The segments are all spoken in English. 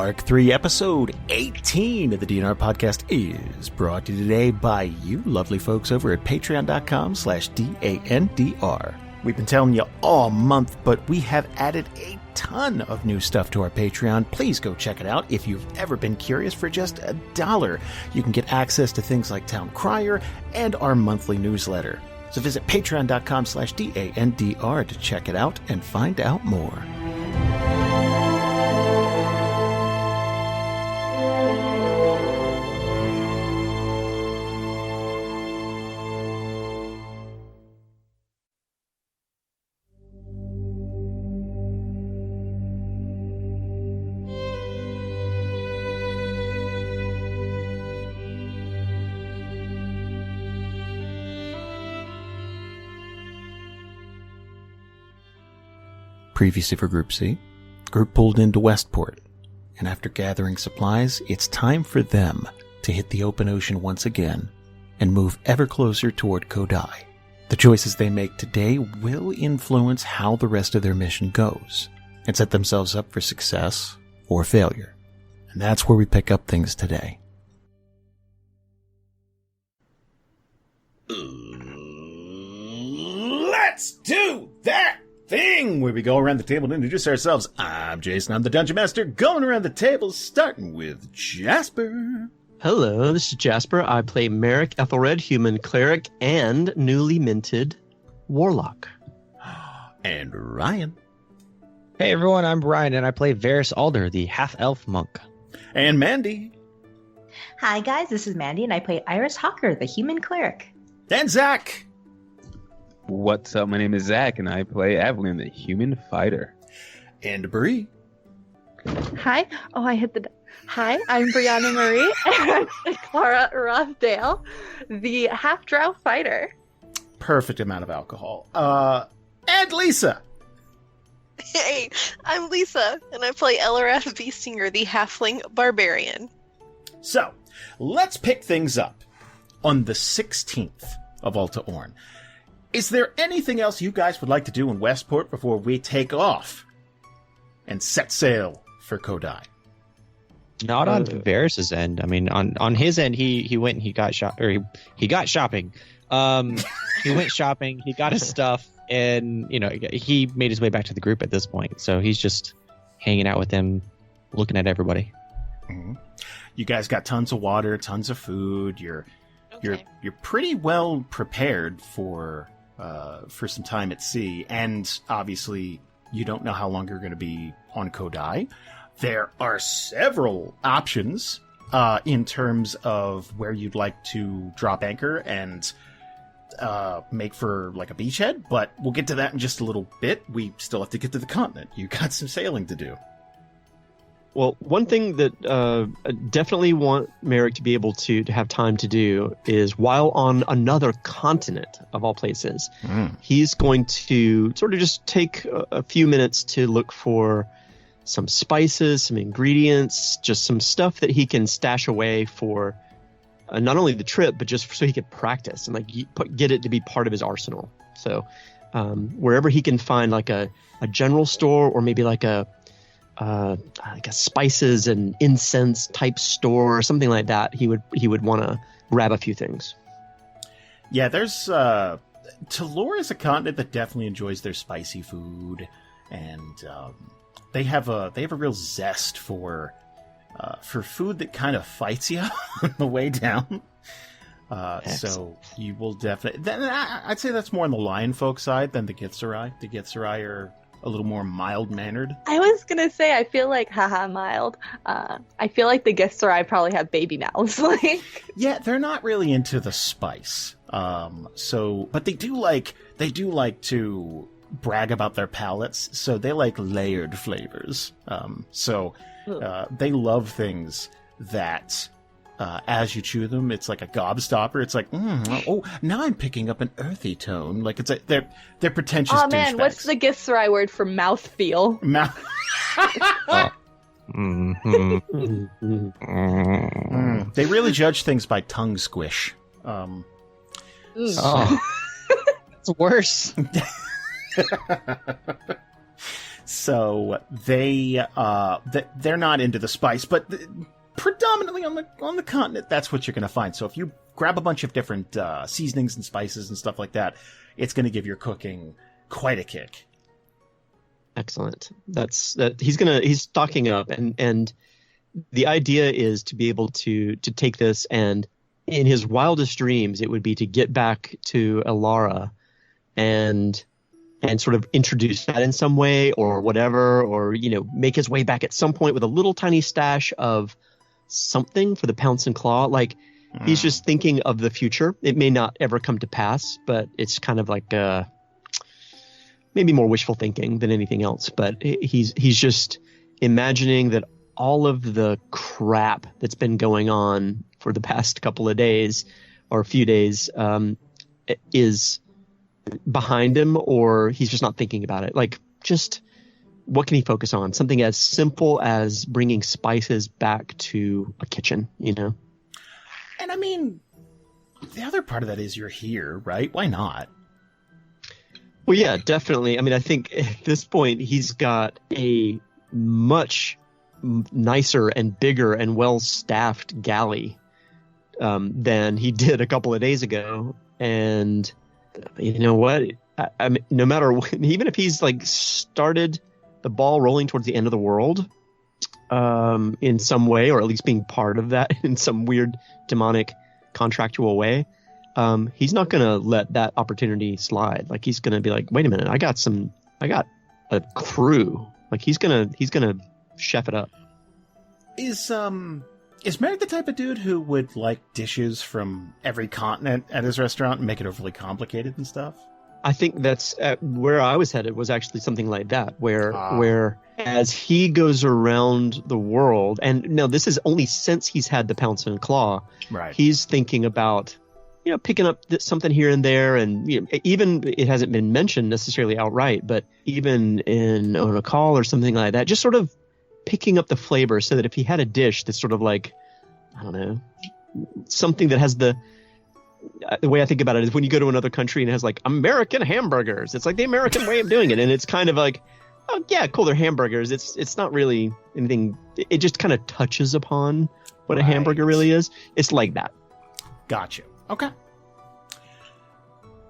Arc 3, Episode 18 of the DNR Podcast is brought to you today by you lovely folks over at patreon.com/DANDR. We've been telling you all month, but we have added a ton of new stuff to our Patreon. Please go check it out. If you've ever been curious, for just $1, you can get access to things like Town Crier and our monthly newsletter. So visit patreon.com/DANDR to check it out and find out more. Previously for Group C, Group pulled into Westport, and after gathering supplies, it's time for them to hit the open ocean once again and move ever closer toward Kodai. The choices they make today will influence how the rest of their mission goes and set themselves up for success or failure. And that's where we pick up things today. Let's do that thing where we go around the table to introduce ourselves. I'm Jason, I'm the Dungeon Master, going around the table, starting with Jasper. Hello, this is Jasper. I play Marrek, Ethelred, Human Cleric, and newly minted Warlock. And Ryan. Hey everyone, I'm Ryan, and I play Variis Alder, the half-elf monk. And Mandy. Hi guys, this is Mandy, and I play Iris Hawker, the Human Cleric. And Zach. What's up? My name is Zach, and I play Avalan, the Human Fighter. And Bree. Hi. Oh, I hit the... Hi, I'm Brianna Marie, and I'm Klara Rothdale, the half-drow fighter. Perfect amount of alcohol. And Lisa. Hey, I'm Lisa, and I play Eliwrath Beastinger, the halfling barbarian. So, let's pick things up on the 16th of Alta Orn. Is there anything else you guys would like to do in Westport before we take off and set sail for Kodai? Not on Variis' end. I mean, on his end, he went and he got he got shopping. He went shopping. He got his stuff, and he made his way back to the group at this point. So he's just hanging out with them, looking at everybody. Mm-hmm. You guys got tons of water, tons of food. You're pretty well prepared for some time at sea, and obviously you don't know how long you're going to be on Kodai. There are several options in terms of where you'd like to drop anchor and make for like a beachhead, but we'll get to that in just a little bit. We still have to get to the continent. You got some sailing to do. Well, one thing that I definitely want Marrek to be able to have time to do is, while on another continent, of all places, he's going to sort of just take a few minutes to look for some spices, some ingredients, just some stuff that he can stash away for not only the trip, but just so he can practice and get it to be part of his arsenal. So wherever he can find like a general store, or maybe like a spices and incense type store or something like that, he would want to grab a few things. Yeah, there's Talor is a continent that definitely enjoys their spicy food, and they have a real zest for food that kind of fights you on the way down. So you will definitely. I'd say that's more on the Lion folk side than the Githzerai. The Githzerai are a little more mild-mannered. I was going to say, I feel like, mild. I feel like the Githzerai probably have baby mouths. Yeah, they're not really into the spice. But they do like to brag about their palates, so they like layered flavors. They love things that, as you chew them, it's like a gobstopper. It's like, oh, now I'm picking up an earthy tone. Like they're pretentious. Oh man, what's the Githzerai word for mouthfeel? They really judge things by tongue squish. It's worse. So they're not into the spice, but predominantly on the continent, that's what you're going to find. So if you grab a bunch of different seasonings and spices and stuff like that, it's going to give your cooking quite a kick. Excellent. He's stocking up, and the idea is to be able to take this, and in his wildest dreams, it would be to get back to Elara and sort of introduce that in some way or whatever, or make his way back at some point with a little tiny stash of something for the Pounce and Claw. Like he's just thinking of the future. It may not ever come to pass, but it's kind of like maybe more wishful thinking than anything else. But he's just imagining that all of the crap that's been going on for the past couple of days or a few days is behind him, or he's just not thinking about it. Like, just what can he focus on? Something as simple as bringing spices back to a kitchen, And I mean, the other part of that is you're here, right? Why not? Well, yeah, definitely. I mean, I think at this point he's got a much nicer and bigger and well-staffed galley than he did a couple of days ago. And you know what? I mean, no matter what, even if he's like started the ball rolling towards the end of the world in some way, or at least being part of that in some weird demonic contractual way, he's not going to let that opportunity slide. Like, he's going to be like, wait a minute, I got a crew. Like, he's going to chef it up. Is Marrek the type of dude who would like dishes from every continent at his restaurant and make it overly complicated and stuff? I think that's where I was headed, was actually something like that, where as he goes around the world, and now this is only since he's had the Pounce and Claw, right? He's thinking about, picking up something here and there, and even it hasn't been mentioned necessarily outright, but even on a call or something like that, just sort of picking up the flavor, so that if he had a dish that's sort of like, I don't know, something that has the way I think about it is when you go to another country and it has like American hamburgers, it's like the American way of doing it, and it's kind of like, oh yeah, cool, they're hamburgers. It's not really anything. It just kind of touches upon what a hamburger really is. It's like that. Gotcha. Okay.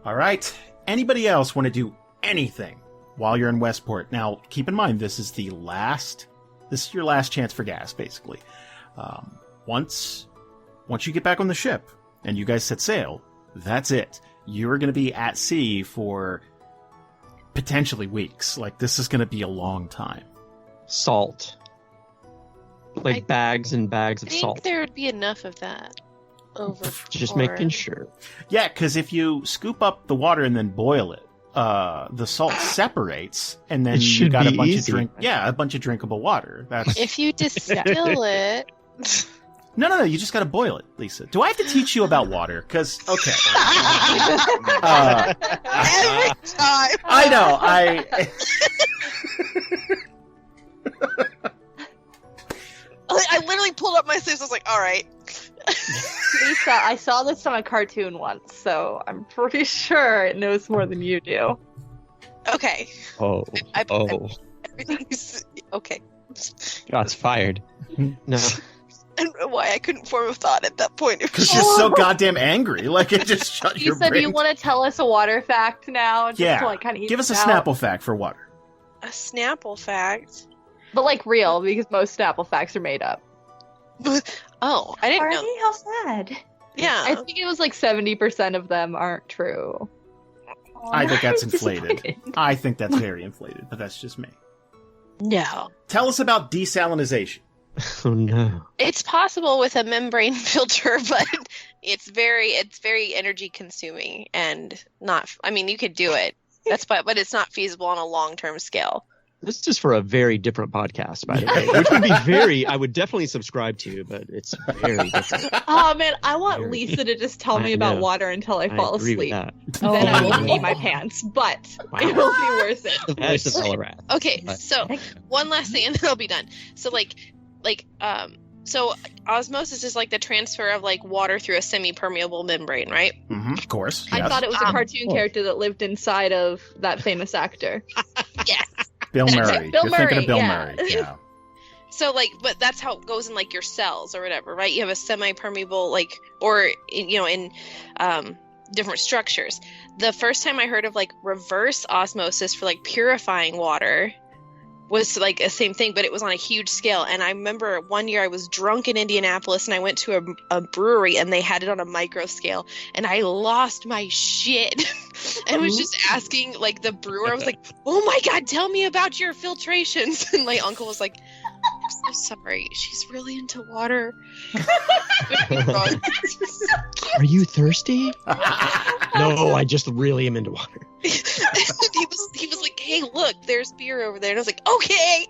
All right. Anybody else want to do anything while you're in Westport? Now, keep in mind, this is your last chance for gas, basically. Once you get back on the ship and you guys set sail, that's it. You're going to be at sea for potentially weeks. Like, this is going to be a long time. Salt. Like bags and bags of salt. I think there would be enough of that. Just making sure. Yeah, because if you scoop up the water and then boil it, the salt separates, and then you got a bunch of drinkable water. That's if you distill it. No, you just got to boil it, Lisa. Do I have to teach you about water? Because okay, every time. I know. I literally pulled up my sleeves. I was like, all right. Lisa, I saw this on a cartoon once, so I'm pretty sure it knows more than you do. Okay. Everything's okay. Shots fired. No. I don't know why I couldn't form a thought at that point. Because you're so goddamn angry. Like, it just shut your brain. Lisa, do you want to tell us a water fact now? Just to, like, kind of give us a Snapple fact for water. A Snapple fact? But, like, real, because most Snapple facts are made up. Oh, I didn't know. How sad. Yeah. I think it was like 70% of them aren't true. I think that's inflated. I think that's very inflated, but that's just me. No. Tell us about desalinization. Oh no. It's possible with a membrane filter, but it's very energy consuming and not. I mean, you could do it. But it's not feasible on a long-term scale. This is for a very different podcast, by the way, which would be I would definitely subscribe to, but it's very different. Oh man, I want Lisa to just tell me about water until I fall asleep. That. Then I will pee my pants, but it will be worth it. The voice of Eliwrath. Okay, so one last thing and then I'll be done. So so osmosis is like the transfer of like water through a semi-permeable membrane, right? Mm-hmm, of course. I thought it was a cartoon character that lived inside of that famous actor. Yes. Bill That's Murray. it, Bill You're thinking of Murray, Bill yeah. Murray. Yeah. So like, but that's how it goes in like your cells or whatever, right? You have a semi-permeable, like, or in different structures. The first time I heard of like reverse osmosis for like purifying water was like the same thing, but it was on a huge scale. And I remember one year I was drunk in Indianapolis and I went to a brewery and they had it on a micro scale and I lost my shit and was just asking like the brewer. I was like, oh my God, tell me about your filtrations. And my uncle was like, I'm so sorry. She's really into water. Are you thirsty? No, I just really am into water. he was like, hey, look, there's beer over there. And I was like, okay.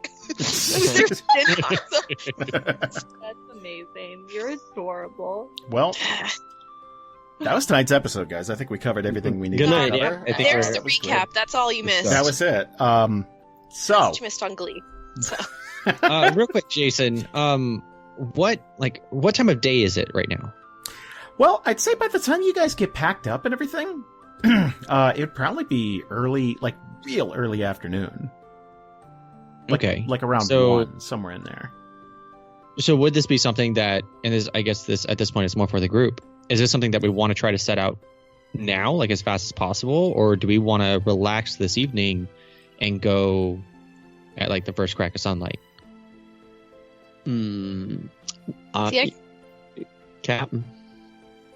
That's amazing. You're adorable. Well, that was tonight's episode, guys. I think we covered everything we needed Good night, to yeah. cover. I think There's we're- the recap. That's all you missed. That was it. That's So, what you missed on Glee. So. Real quick, Jason. What time of day is it right now? well, I'd say by the time you guys get packed up and everything, it'd probably be early, like real early afternoon. Okay. Like around So- 1, somewhere in there. So would this be something that, and this, I guess this at this point it's more for the group. Is this something that we want to try to set out now, like as fast as possible, or do we want to relax this evening and go at like the first crack of sunlight? See, I- Captain.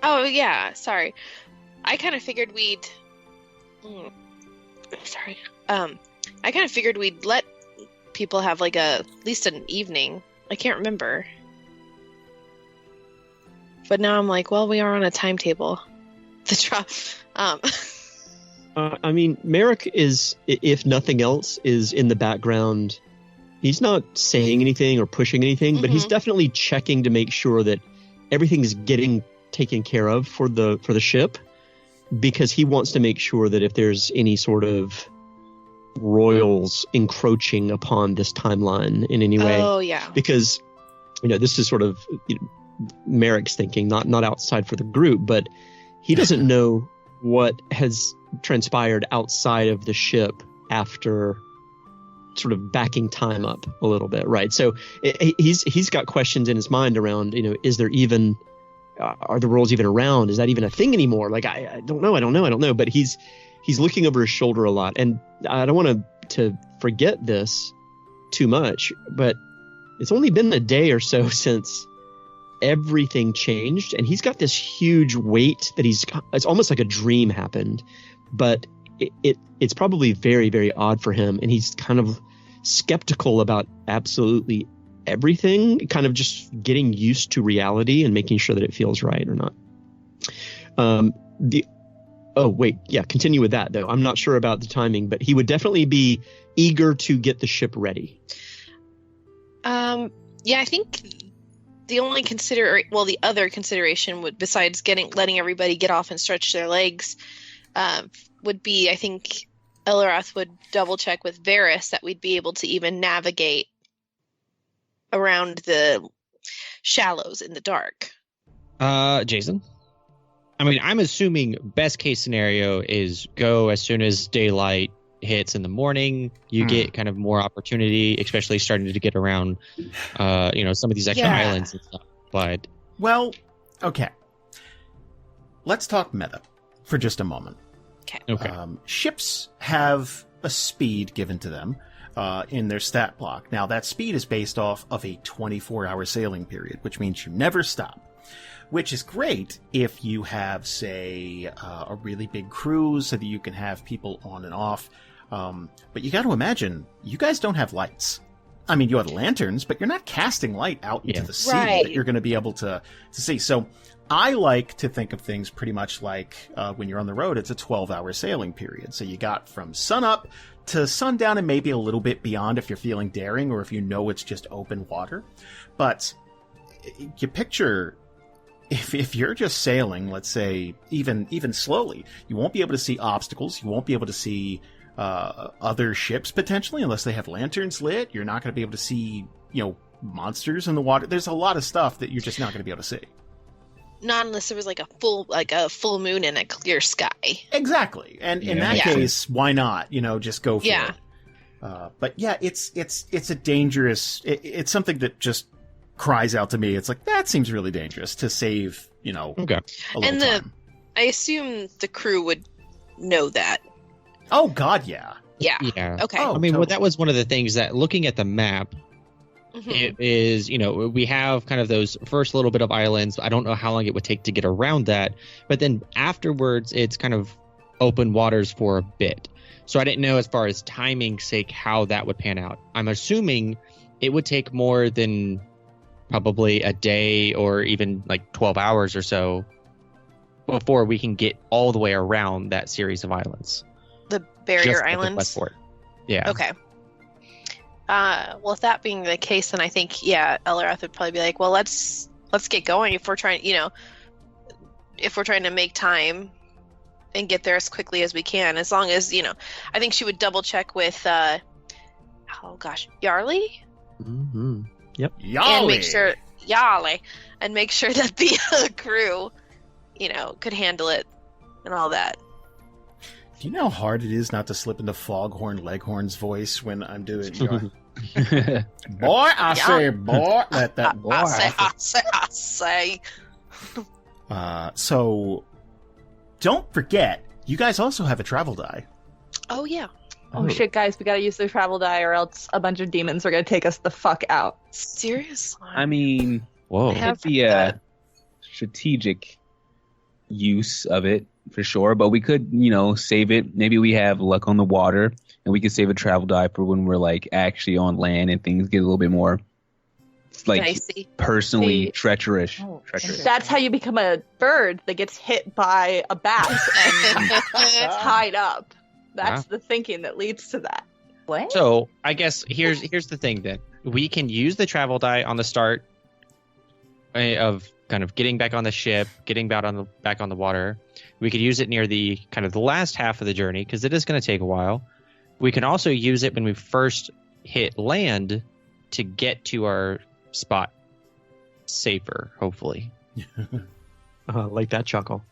Oh yeah, sorry. I kind of figured we'd. Sorry. I kind of figured we'd let people have like at least an evening. I can't remember. But now I'm like, well, we are on a timetable. I mean, Marrek is, if nothing else, is in the background. He's not saying anything or pushing anything, but he's definitely checking to make sure that everything's getting taken care of for the ship, because he wants to make sure that if there's any sort of royals encroaching upon this timeline in any way, Oh yeah. because this is sort of Marrek's thinking, not outside for the group, but he doesn't know what has transpired outside of the ship after sort of backing time up a little bit, right? So he's got questions in his mind around, is there even are the roles even around? Is that even a thing anymore? Like I don't know. But he's looking over his shoulder a lot, and I don't want to forget this too much, but it's only been a day or so since everything changed, and he's got this huge weight that it's almost like a dream happened, but it's probably very, very odd for him, and he's kind of skeptical about absolutely everything, kind of just getting used to reality and making sure that it feels right or not. Continue with that though. I'm not sure about the timing, but he would definitely be eager to get the ship ready. Yeah, I think the only the other consideration would, besides letting everybody get off and stretch their legs, would be, I think Eliwrath would double check with Variis that we'd be able to even navigate around the shallows in the dark. Jason? I mean, I'm assuming best case scenario is go as soon as daylight hits in the morning. You get kind of more opportunity, especially starting to get around, some of these extra islands and stuff. But Well, okay. Let's talk meta for just a moment. okay. Ships have a speed given to them in their stat block. Now, that speed is based off of a 24-hour sailing period, which means you never stop. Which is great if you have, say, a really big cruise so that you can have people on and off. But you got to imagine, you guys don't have lights. I mean, you have lanterns, but you're not casting light out into the sea that you're going to be able to see. So I like to think of things pretty much like when you're on the road, it's a 12-hour sailing period. So you got from sunup to sundown and maybe a little bit beyond if you're feeling daring or if you know it's just open water. But you picture... If you're just sailing, let's say, even slowly, you won't be able to see obstacles. You won't be able to see other ships potentially unless they have lanterns lit. You're not going to be able to see, monsters in the water. There's a lot of stuff that you're just not going to be able to see. Not unless there was like a full moon and a clear sky. Exactly. And in that case, why not? Just go for it. But yeah, it's a dangerous. It's something that just cries out to me. It's like that seems really dangerous to save. Okay. A little time. I assume the crew would know that. Oh God, yeah. Yeah. Yeah. Okay. Oh, I mean, totally. that was one of the things that looking at the map, Mhm. it is, we have kind of those first little bit of islands. I don't know how long it would take to get around that. But then afterwards, it's kind of open waters for a bit. So I didn't know as far as timing's sake how that would pan out. I'm assuming it would take more than probably a day or even like 12 hours or so before we can get all the way around that series of islands. The barrier Just at the islands. Westport. Yeah. Okay. Well, if that being the case, then I think Eliwrath would probably be like, well, let's get going if we're trying, if we're trying to make time and get there as quickly as we can. As long as I think she would double check with, Yarly, Mm-hmm. Yep. and make sure and make sure that the crew, could handle it and all that. Do you know how hard it is not to slip into Foghorn Leghorn's voice when I'm doing? Boy, I say, boy, let that boy. I say. So, don't forget, you guys also have a travel die. Oh yeah. Oh shit, guys, we gotta use the travel die, or else a bunch of demons are gonna take us the fuck out. Seriously. I mean, Whoa. I have it'd be a strategic use of it for sure, but we could, save it. Maybe we have luck on the water, and we could save a travel die for when we're like actually on land and things get a little bit more like Dicey. personally See- treacherous. Oh, treacherous. That's how you become a bird that gets hit by a bat and tied up. That's the thinking that leads to that. What? So I guess here's the thing then. We can use the travel die on the start of kind of getting back on the ship, getting back on the water. We could use it near the kind of the last half of the journey because it is going to take a while. We can also use it when we first hit land to get to our spot safer, hopefully. Like that chuckle.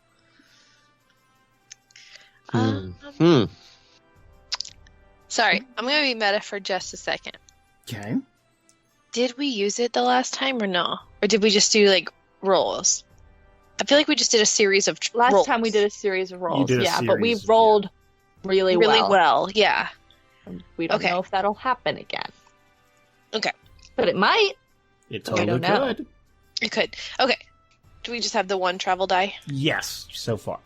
Sorry, I'm gonna be meta for just a second. Okay. Did we use it the last time or no? Or did we just do like rolls? I feel like we just did a series of Last rolls. time we did a series of rolls, did a but we series, rolled really well. Yeah. We don't Okay. know if that'll happen again. Okay. But it might. It We totally don't know. could. It could. Okay. Do we just have the one travel die? Yes, so far.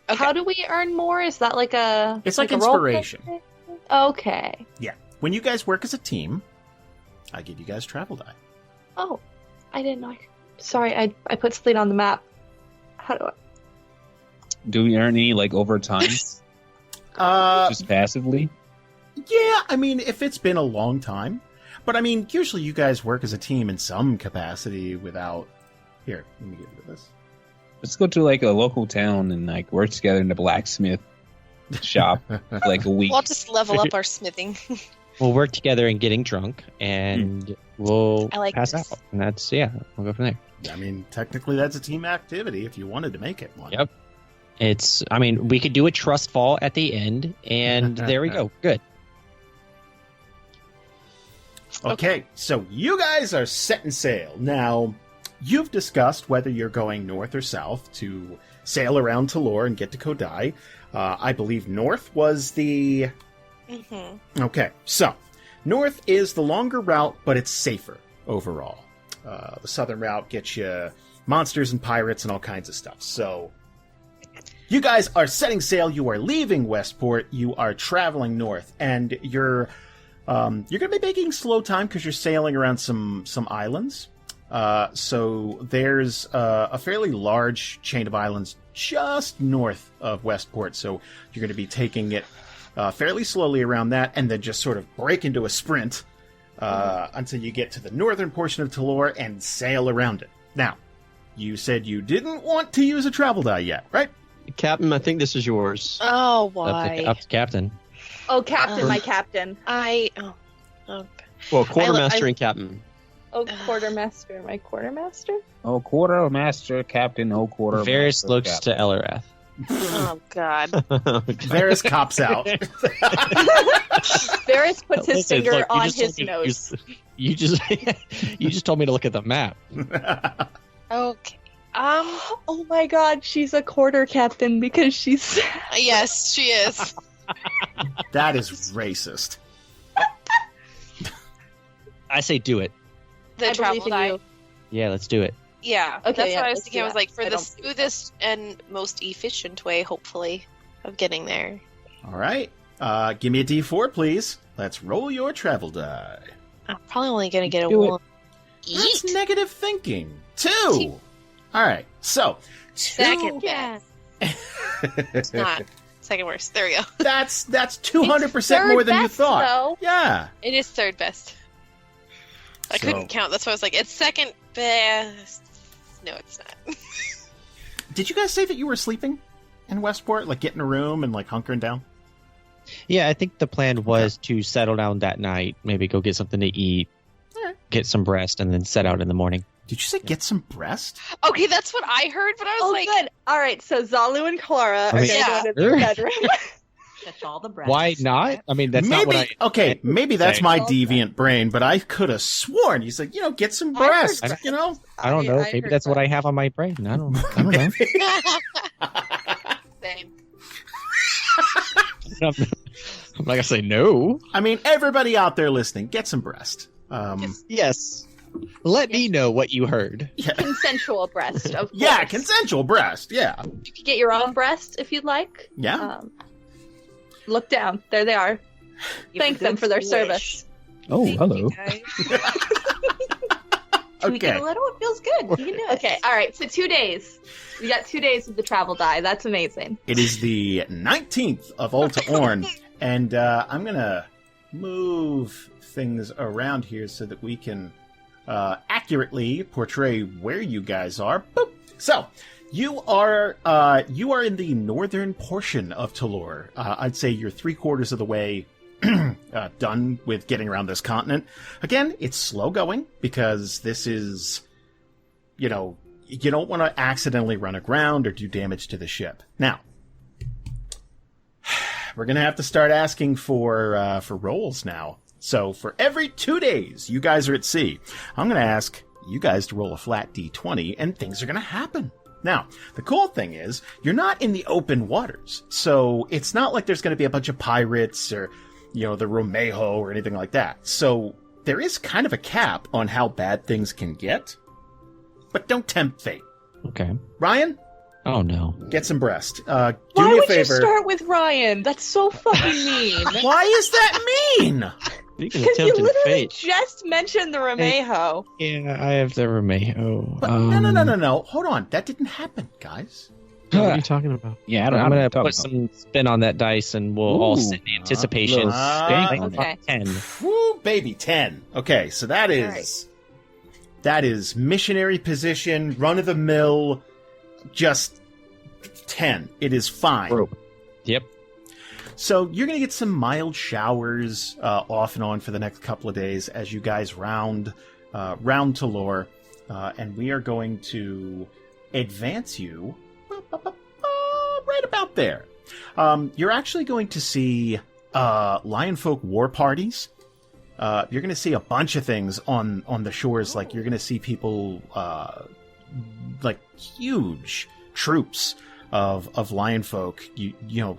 Okay. How do we earn more? Is that like a... It's like a role inspiration. play? Okay. Yeah. When you guys work as a team, I give you guys travel die. Oh, I didn't know. Sorry, I put something on the map. How do I... Do we earn any like over time? Just passively? Yeah, I mean, if it's been a long time. But I mean, usually you guys work as a team in some capacity without... Here, let me get rid of this. Let's go to like a local town and like work together in the blacksmith shop for like a week. We'll just level up our smithing. We'll work together in getting drunk, and we'll I like pass this. out. And that's, we'll go from there. I mean, technically that's a team activity if you wanted to make it one. Yep. We could do a trust fall at the end, and there we go. Good. Okay, so you guys are setting sail. Now, you've discussed whether you're going north or south to sail around Talor and get to Kodai. I believe north was the... Mm-hmm. Okay, so north is the longer route, but it's safer overall. The southern route gets you monsters and pirates and all kinds of stuff. So you guys are setting sail. You are leaving Westport. You are traveling north, and you're going to be making slow time because you're sailing around some islands. So there's a fairly large chain of islands just north of Westport. So you're going to be taking it fairly slowly around that, and then just sort of break into a sprint until you get to the northern portion of Talor and sail around it. Now, you said you didn't want to use a travel die yet, right? Captain, I think this is yours. Oh, Up why? to captain. Oh, Captain, my Captain. Well, quartermaster I- and captain. Oh, Quartermaster, my Quartermaster? Oh, quartermaster captain. Oh, quarter. Varys looks to Eliwrath. Oh God. Varys cops out. Varys puts his Listen, finger look, you on just told his me to nose. you just told me to look at the map. Okay. Oh my God, she's a quarter captain because she's. Yes, she is. That is racist. I say do it. The I travel believe in die. you. Yeah, let's do it. Yeah, Okay, that's yeah, what I was let's thinking. do I was that. like, for I the don't- smoothest and most efficient way, hopefully, of getting there. All right. Give me a D4, please. Let's roll your travel die. I'm probably only gonna get a Do it. one. That's Eat. negative thinking. 2. All right. So, 2. Second best. It's not. Second worst. There we go. That's 200% more than you thought. Though. Yeah. It is third best. I So- couldn't count. That's why I was like, it's second best. No, it's not. Did you guys say that you were sleeping in Westport? Like, get in a room and, like, hunkering down? Yeah, I think the plan was to settle down that night, maybe go get something to eat, Alright. get some rest, and then set out in the morning. Did you say get some breast? Okay, that's what I heard, but I was Oh, like, good. All right, so Zalu and Klara are I mean- going Yeah. to go to the bedroom. Catch all the breaths. Why not? I mean, that's not what I. Okay, maybe that's say. my All deviant brain, but I could have sworn you said, get some I heard breast, that. you know? I don't know. I Maybe heard that's what that. I have on my brain. I don't know. same. I'm not gonna say no. I mean, everybody out there listening, get some breast. Yes. Let me know what you heard. Yeah, Consensual breast, of course. yeah, consensual breast. Yeah, You can get your own breast if you'd like. yeah. Look down. There they are. Thank them for their service. Oh, hello. Tweak it Okay. a little, it feels good. You can do it. Okay, all right, so 2 days. We got 2 days of the travel die. That's amazing. It is the 19th of Ulta Orn, and I'm gonna move things around here so that we can accurately portray where you guys are. Boop. So, you are in the northern portion of Talor. I'd say you're 3/4 of the way done with getting around this continent. Again, it's slow going because this is, you don't want to accidentally run aground or do damage to the ship. Now, we're going to have to start asking for rolls now. So for every 2 days you guys are at sea, I'm going to ask you guys to roll a flat D20 and things are going to happen. Now, the cool thing is you're not in the open waters. So it's not like there's going to be a bunch of pirates or, the Romejo or anything like that. So there is kind of a cap on how bad things can get, but don't tempt fate. Okay. Ryan, Oh no. get some breast. Do Why me a would you favor. start with Ryan? That's so fucking mean. Why is that mean? Speaking of Because you tempting literally fate. just mentioned the Romejo. Yeah, I have the Romejo. But no. Hold on. That didn't happen, guys. What are you talking about? Yeah, I don't know I'm what gonna you're talking put some spin on that dice, and we'll all Ooh. sit in anticipation. Ah, okay. 10. Woo, baby, 10. Okay, so that is right. that is missionary position, run of the mill, just 10. It is fine. Rope. Yep. So you're going to get some mild showers off and on for the next couple of days as you guys round Talor, and we are going to advance you right about there. You're actually going to see Lionfolk war parties. You're going to see a bunch of things on the shores. Like you're going to see people like huge troops of Lionfolk.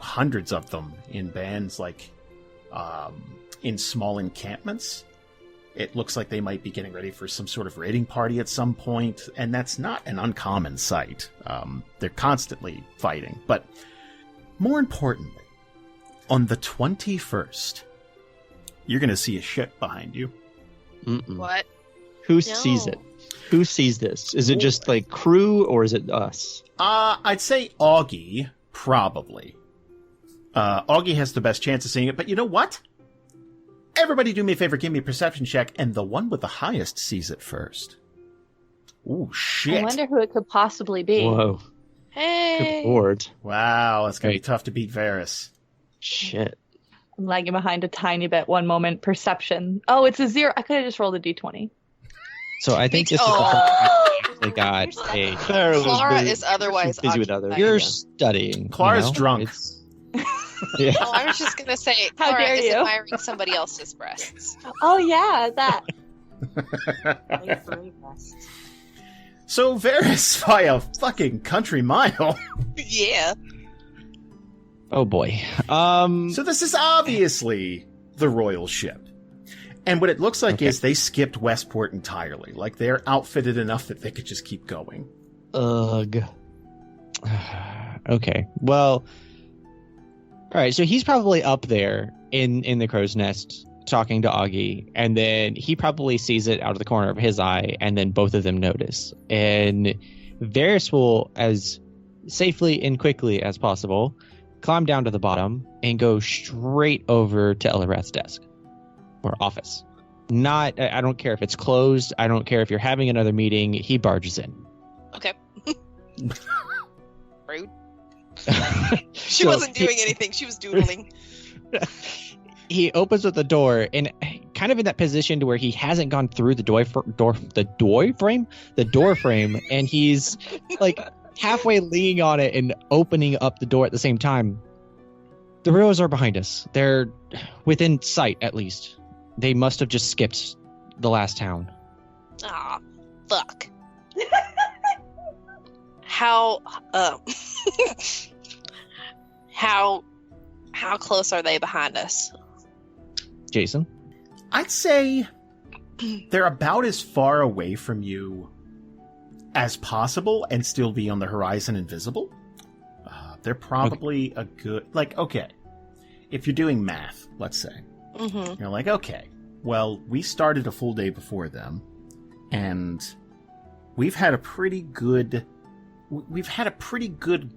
Hundreds of them in bands, like in small encampments. It looks like they might be getting ready for some sort of raiding party at some point, and that's not an uncommon sight. They're constantly fighting. But more importantly, on the 21st, you're going to see a ship behind you. Mm-mm. What? Who sees it? Who sees this? Is it just like crew, or is it us? I'd say Augie, probably. Augie has the best chance of seeing it, but you know what? Everybody do me a favor, give me a perception check, and the one with the highest sees it first. Ooh, shit. I wonder who it could possibly be. Whoa. Hey. Good lord. Wow, it's going to be Right. tough to beat Variis. Shit. I'm lagging behind a tiny bit. One moment. Perception. Oh, it's a 0. I could have just rolled a d20. So I think this is Oh. obviously got a. Klara is otherwise busy with occupied. other. You're Yeah. studying. Clara's you know? drunk. It's- yeah. Oh, I was just gonna say, How Klara dare is you. admiring somebody else's breasts. Oh yeah, that. So Variis by a fucking country mile. Yeah. Oh boy. So this is obviously the royal ship. And what it looks like Okay. is they skipped Westport entirely. Like they're outfitted enough that they could just keep going. Ugh. Okay. Well. All right. So he's probably up there in the crow's nest talking to Augie, and then he probably sees it out of the corner of his eye, and then both of them notice. And Variis will, as safely and quickly as possible, climb down to the bottom and go straight over to Eliwrath's desk or office. I don't care if it's closed. I don't care if you're having another meeting. He barges in. Okay. Rude. She So wasn't doing anything. She was doodling. He opens with the door, and kind of in that position to where he hasn't gone through the door frame, and he's like halfway leaning on it and opening up the door at the same time. The Royals are behind us. They're within sight, at least. They must have just skipped the last town. Aw, fuck. How how close are they behind us? Jason? I'd say they're about as far away from you as possible and still be on the horizon invisible. They're probably a good... Like, okay, if you're doing math, let's say, Mm-hmm. you're like, okay, well, we started a full day before them, and we've had a pretty good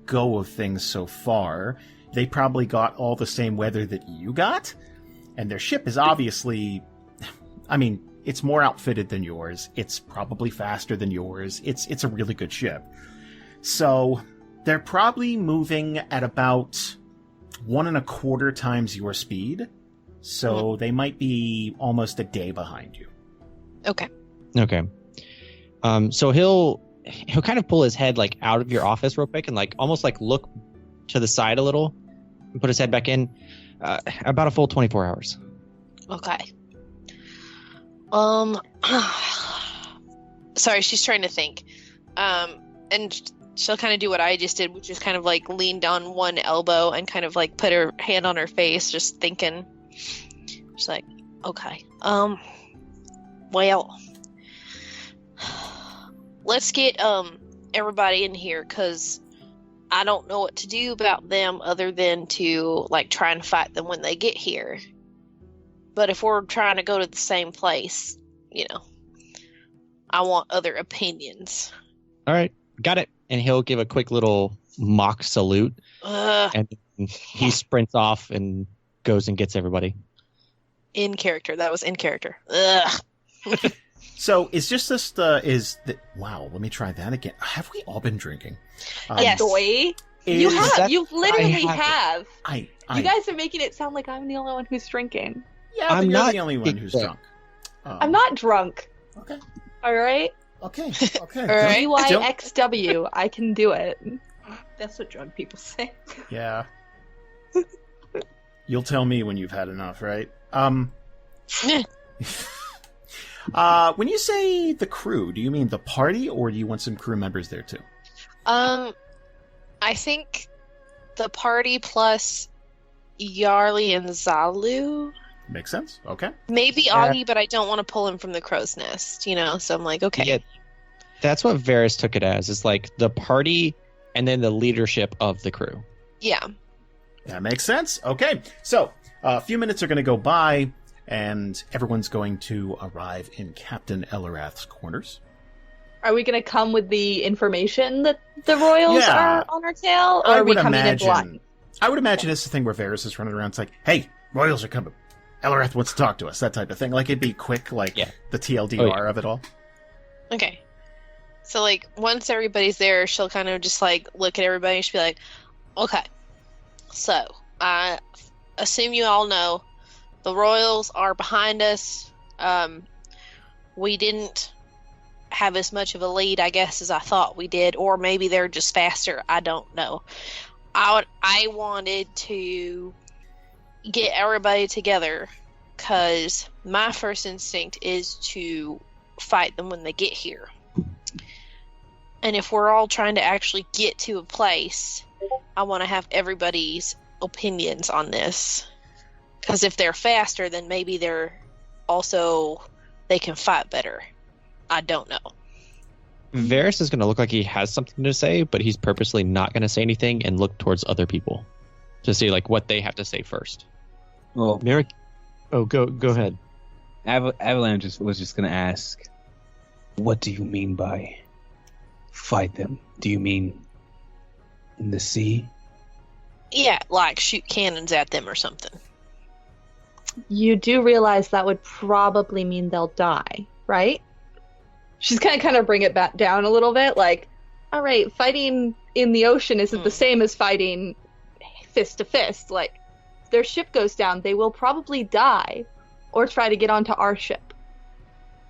go of things so far. They probably got all the same weather that you got, and their ship is obviously, I mean, it's more outfitted than yours. It's probably faster than yours. It's a really good ship. So they're probably moving at about 1.25 times your speed. So they might be almost a day behind you. Okay. Okay. So he'll kind of pull his head like out of your office real quick and like almost like look to the side a little and put his head back in. About a full 24 hours. Okay. Sorry, she's trying to think. And she'll kind of do what I just did, which is kind of like lean down one elbow and kind of like put her hand on her face, just thinking. She's like, okay. Well, let's get everybody in here, because I don't know what to do about them other than to like try and fight them when they get here. But if we're trying to go to the same place, you know, I want other opinions. All right. Got it. And he'll give a quick little mock salute. And he sprints off and goes and gets everybody. In character. That was in character. Ugh. So is just this wow, let me try that again. Have we all been drinking? Yes. Doy. You Is- have. You literally I have. I You guys are making it sound like I'm the only one who's drinking. yeah, but I'm you're not the only one who's drinking. drunk. I'm not drunk. Okay. All right. Okay. Okay. All right. BYXW. I can do it. That's what drunk people say. Yeah. You'll tell me when you've had enough, right? When you say the crew, do you mean the party, or do you want some crew members there too? I think the party plus Yarly and Zalu. Makes sense. Okay. Maybe Yeah. Augie, but I don't want to pull him from the crow's nest, you know? So I'm like, okay. Yeah, that's what Variis took it as. It's like the party and then the leadership of the crew. Yeah. That makes sense. Okay. So a few minutes are going to go by, and everyone's going to arrive in Captain Eliwrath's quarters. Are we going to come with the information that the royals Yeah. are on our tail, or are we coming in blind? I would imagine it's the thing where Variis is running around. It's like, hey, royals are coming. Eliwrath wants to talk to us. That type of thing. Like, it'd be quick, like Yeah. the TLDR of it all. Okay. So, like, once everybody's there, she'll kind of just, like, look at everybody and she'll be like, okay, so, I assume you all know the royals are behind us. We didn't have as much of a lead, I guess, as I thought we did, or maybe they're just faster. I don't know. I wanted to get everybody together because my first instinct is to fight them when they get here. And if we're all trying to actually get to a place, I want to have everybody's opinions on this. Because if they're faster, then maybe they can fight better. I don't know. Variis is going to look like he has something to say, but he's purposely not going to say anything and look towards other people to see like what they have to say first. Well, Marrek, go ahead. Avalan was just going to ask, what do you mean by fight them? Do you mean in the sea? Yeah, like shoot cannons at them or something. You do realize that would probably mean they'll die, right? She's kind of bring it back down a little bit, like, all right, fighting in the ocean isn't the same as fighting fist to fist. Like, if their ship goes down, they will probably die or try to get onto our ship.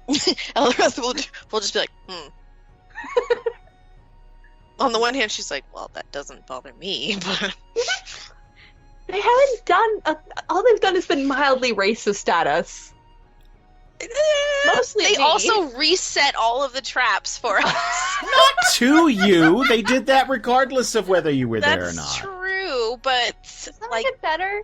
Eliwrath will just be like, On the one hand, she's like, well, that doesn't bother me, but... They haven't done... all they've done is been mildly racist at us. Mostly they me. also reset all of the traps for us. Not to you. They did that regardless of whether you were there or not. That's true, but Does that like make it better?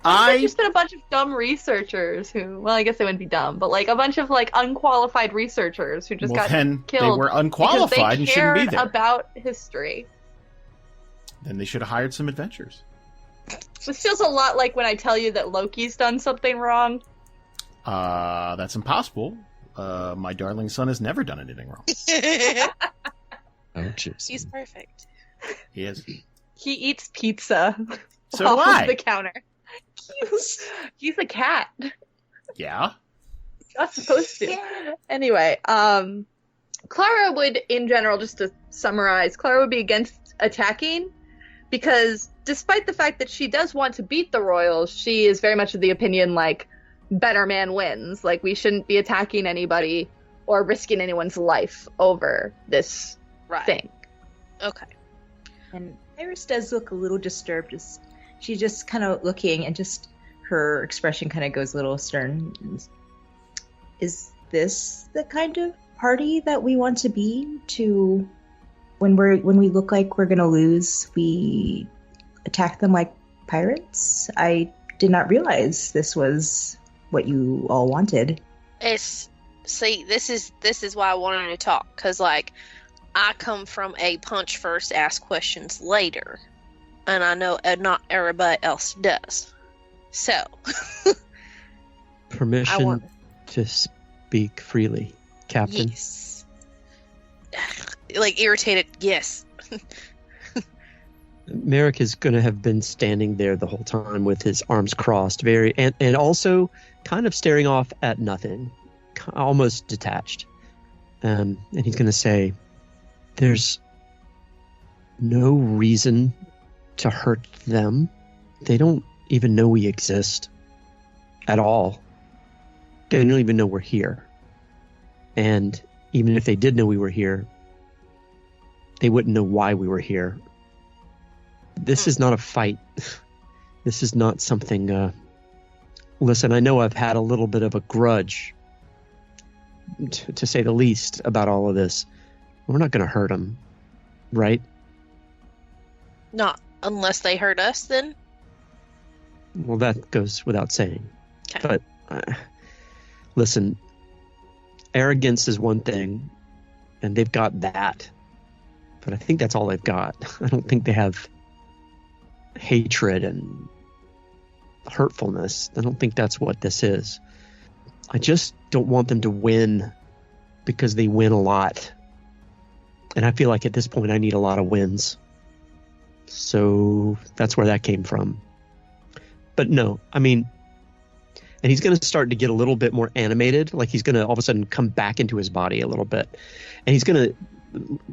There's just been a bunch of dumb researchers who, well, I guess they wouldn't be dumb, but like a bunch of like unqualified researchers who just got then killed. They were unqualified and shouldn't be there. About history. Then they should have hired some adventurers. This feels a lot like when I tell you that Loki's done something wrong. That's impossible. My darling son has never done anything wrong. Oh, jeez. he's perfect. He is. He eats pizza So off do I. of the counter. He's a cat. Yeah. Not supposed to. Anyway, Klara would, in general, just to summarize, Klara would be against attacking because despite the fact that she does want to beat the royals, she is very much of the opinion, like, better man wins. Like, we shouldn't be attacking anybody or risking anyone's life over this thing. Okay. And Iris does look a little disturbed. She's just kind of looking, and just her expression kind of goes a little stern. Is this the kind of party that we want to be? To when we look like we're gonna lose, we attack them like pirates? I did not realize this was what you all wanted. This is why I wanted to talk, because like I come from a punch first, ask questions later, and I know not everybody else does. So Permission to speak freely, Captain. yes, like irritated. Yes. Marrek is going to have been standing there the whole time with his arms crossed, and also kind of staring off at nothing, almost detached. And he's going to say, "There's no reason to hurt them. They don't even know we exist at all. They don't even know we're here. And even if they did know we were here, they wouldn't know why we were here. This is not a fight. This is not something, listen, I know I've had a little bit of a grudge, to say the least, about all of this. We're not going to hurt them, right? Not unless they hurt us, then. Well, that goes without saying. Okay. But, listen, arrogance is one thing, and they've got that. But I think that's all they've got. I don't think they have hatred and hurtfulness. I don't think that's what this is. I just don't want them to win because they win a lot. And I feel like at this point I need a lot of wins. So that's where that came from. But no, I mean, and he's going to start to get a little bit more animated. Like he's going to all of a sudden come back into his body a little bit. And he's going to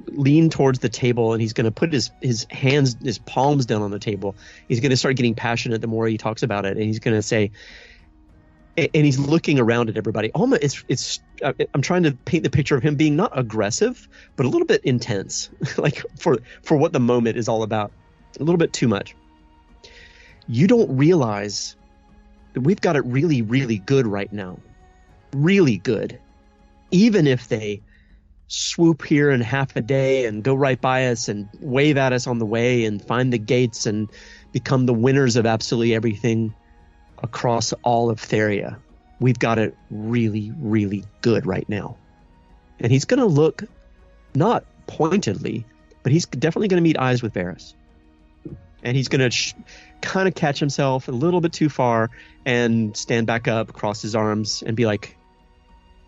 lean towards the table, and he's going to put his hands, his palms down on the table. He's going to start getting passionate the more he talks about it. And he's going to say, and he's looking around at everybody. Almost, I'm trying to paint the picture of him being not aggressive, but a little bit intense, like for what the moment is all about. A little bit too much. You don't realize that we've got it really, really good right now. Really good. Even if they swoop here in half a day and go right by us and wave at us on the way and find the gates and become the winners of absolutely everything across all of Theria. We've got it really, really good right now. And he's going to look, not pointedly, but he's definitely going to meet eyes with Variis. And he's going to kind of catch himself a little bit too far and stand back up, cross his arms, and be like,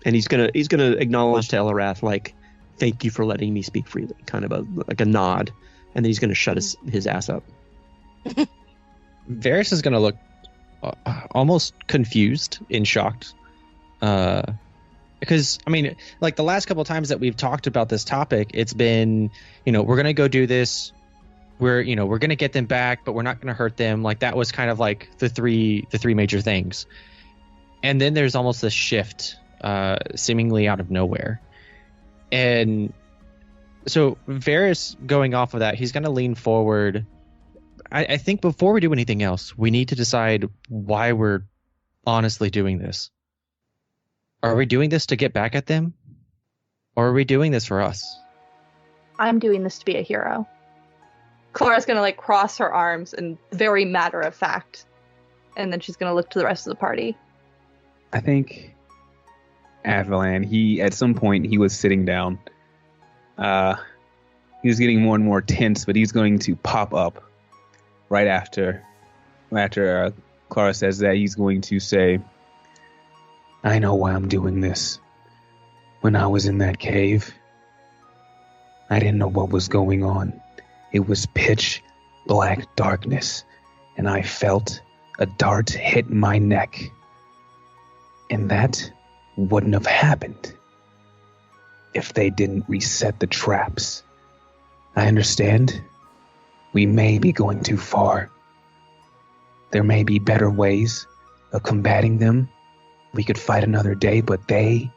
and he's gonna acknowledge to Eliwrath, like, thank you for letting me speak freely, kind of like a nod, and then he's gonna shut his ass up. Variis is gonna look almost confused and shocked, because I mean, like the last couple of times that we've talked about this topic, it's been, we're gonna go do this, we're gonna get them back, but we're not gonna hurt them. Like that was kind of like the three major things, and then there's almost this shift. Seemingly out of nowhere. And so Variis, going off of that, he's going to lean forward. I think before we do anything else, we need to decide why we're honestly doing this. Are we doing this to get back at them? Or are we doing this for us? I'm doing this to be a hero. Klara's going to like cross her arms and very matter of fact. And then she's going to look to the rest of the party. I think Avalan, at some point he was sitting down. He was getting more and more tense, but he's going to pop up right after Klara says that. He's going to say, I know why I'm doing this. When I was in that cave, I didn't know what was going on. It was pitch black darkness, and I felt a dart hit my neck. And that wouldn't have happened if they didn't reset the traps. I understand. We may be going too far. There may be better ways of combating them. We could fight another day, but they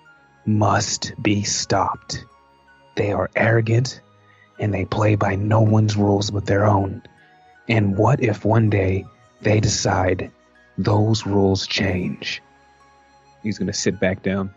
must be stopped. They are arrogant, and they play by no one's rules but their own. And what if one day they decide those rules change? He's going to sit back down.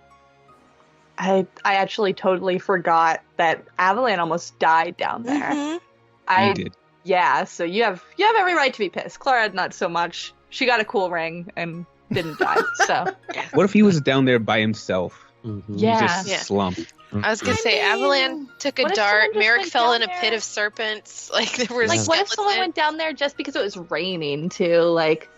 I actually totally forgot that Avalan almost died down there. Mm-hmm. He did. Yeah, so you have every right to be pissed. Klara, not so much. She got a cool ring and didn't die. So What if he was down there by himself? Mm-hmm. yeah, Just slumped. I was gonna say Avalan took a what if dart. someone just Marrek went fell down in a there? pit of serpents. Like there was. like what if someone went down there just because it was raining too? Like,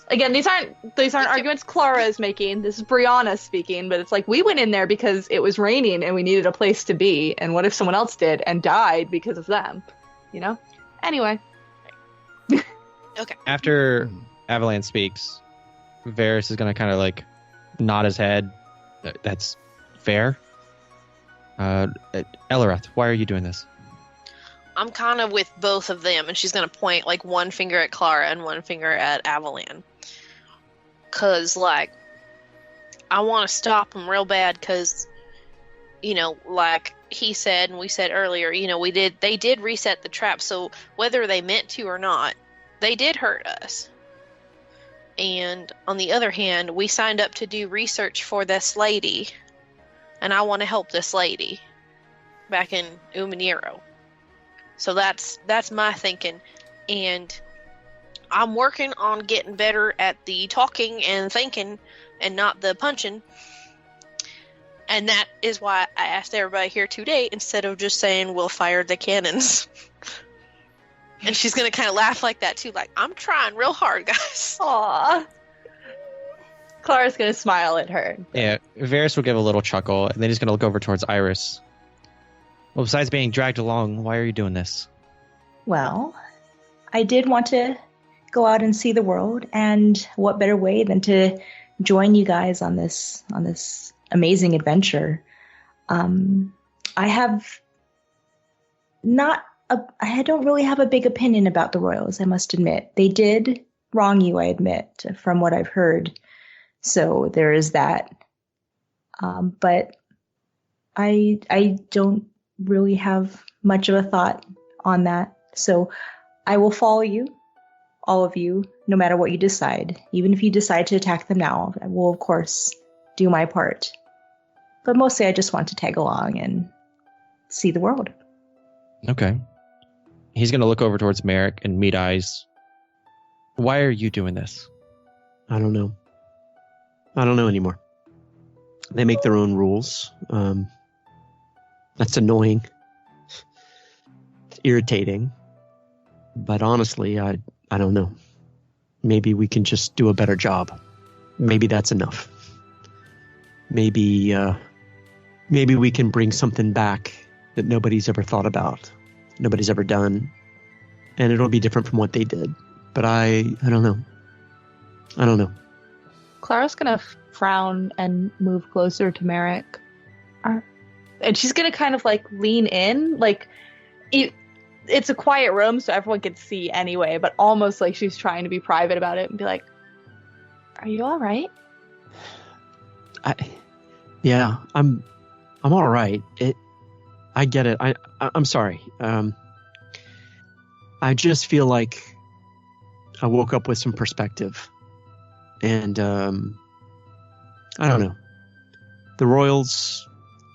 again, these aren't arguments Klara is making. This is Brianna speaking, but it's like we went in there because it was raining and we needed a place to be. And what if someone else did and died because of them? Anyway. Okay. After Avalan speaks, Variis is going to kind of like nod his head. That's fair. Eliwrath, why are you doing this? I'm kind of with both of them, and she's gonna point like one finger at Klara and one finger at Avalan. Cause like, I want to stop them real bad. Cause, like he said and we said earlier, they did reset the trap. So whether they meant to or not, they did hurt us. And on the other hand, we signed up to do research for this lady, and I want to help this lady back in Umaniro. So that's my thinking, and I'm working on getting better at the talking and thinking and not the punching. And that is why I asked everybody here today instead of just saying we'll fire the cannons. And she's going to kind of laugh like that too, like, I'm trying real hard, guys. Aww. Klara's gonna smile at her. Yeah, Variis will give a little chuckle, and then he's going to look over towards Iris. Well, besides being dragged along, why are you doing this? Well, I did want to go out and see the world, and what better way than to join you guys on this amazing adventure. I don't really have a big opinion about the royals, I must admit. They did wrong you, I admit, from what I've heard. So there is that. But I don't really have much of a thought on that. So I will follow you, all of you, no matter what you decide. Even if you decide to attack them now, I will, of course, do my part. But mostly I just want to tag along and see the world. Okay. He's going to look over towards Marrek and meet eyes. Why are you doing this? I don't know. I don't know anymore. They make their own rules. That's annoying. It's irritating. But honestly, I don't know. Maybe we can just do a better job. Maybe that's enough. Maybe we can bring something back that nobody's ever thought about, nobody's ever done, and it'll be different from what they did. But I don't know. I don't know. Klara's gonna frown and move closer to Marrek. And she's gonna kind of like lean in, like it's a quiet room, so everyone can see anyway, but almost like she's trying to be private about it and be like, "Are you all right?" Yeah, I'm all right. I get it. I'm sorry. I just feel like I woke up with some perspective, and I don't know. The royals